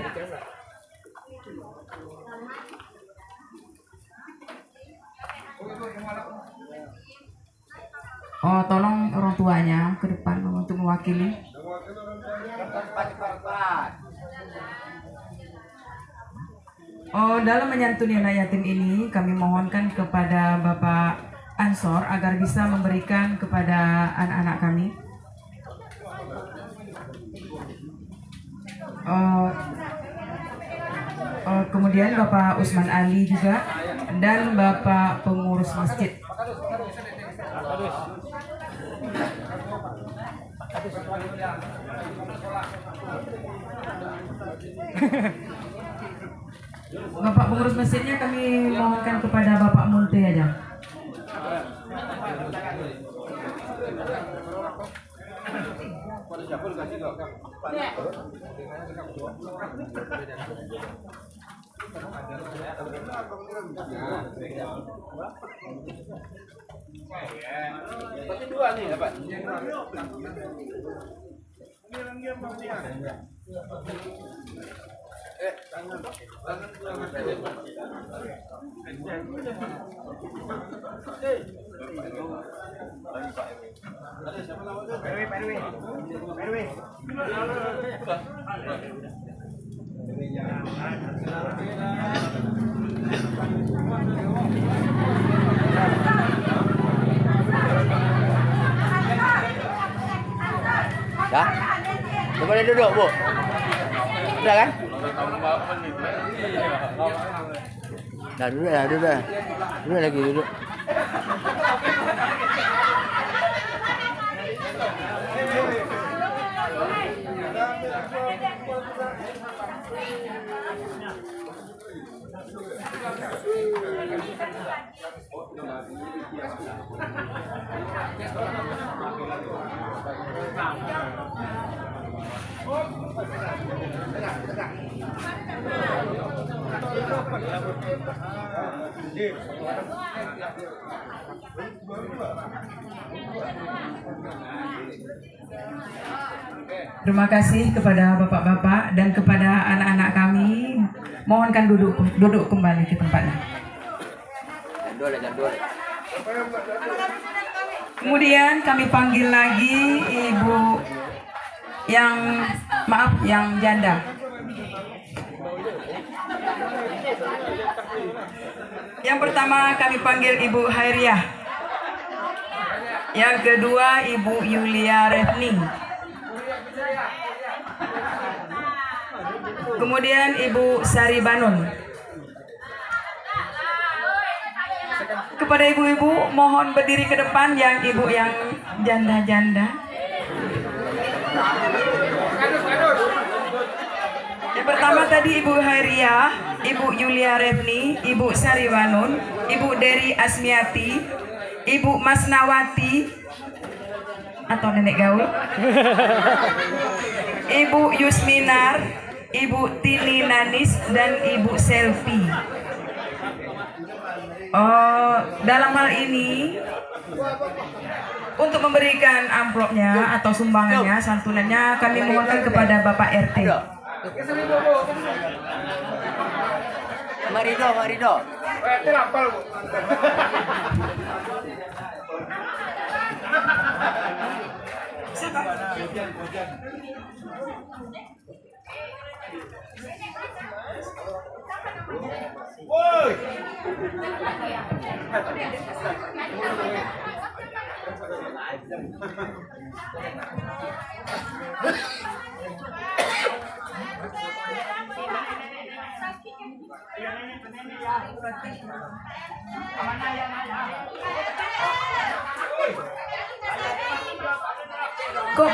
Oh, tolong orang tuanya ke depan untuk mewakili. Oh, dalam menyantuni anak yatim ini kami mohonkan kepada Bapak Ansor agar bisa memberikan kepada anak-anak kami. Kemudian Bapak Usman Ali juga dan Bapak pengurus masjid. Bapak pengurus masjidnya kami mohonkan kepada Bapak Multe aja. Dah? Dah boleh duduk, Bu? Dah kan? Dah duduk dah, duduk dah. Duduk lagi, duduk. Terima kasih kepada bapak-bapak dan kepada anak-anak kami. Mohonkan duduk kembali ke tempatnya. Kemudian kami panggil lagi ibu yang janda. Yang pertama kami panggil Ibu Hairiah. Yang kedua Ibu Yulia Refni. Kemudian Ibu Sari Banun. Kepada ibu-ibu mohon berdiri ke depan, yang ibu yang janda-janda. Yang pertama tadi Ibu Hairiah, Ibu Yulia Refni, Ibu Sari Banun, Ibu Dery Asmiati, Ibu Masnawati atau nenek gaul, Ibu Yusminar, Ibu Tini Nanis, dan Ibu Selfie. Dalam hal ini untuk memberikan amplopnya atau sumbangannya, santunannya, kami mohonkan kepada Bapak RT. Mak Rido. Kok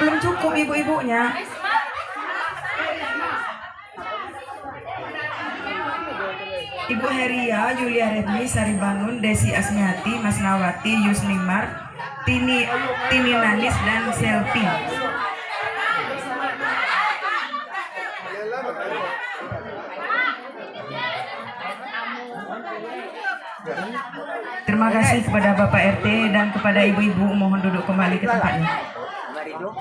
belum cukup ibu-ibunya? Ibu Heria, Yulia Redmi, Saribangun, Desi Asmiati, Mas Nawati, Yusnimar, Tini Nanis, dan Selfie. Terima kasih kepada Bapak RT dan kepada ibu-ibu, mohon duduk kembali ke tempatnya. Mari dong.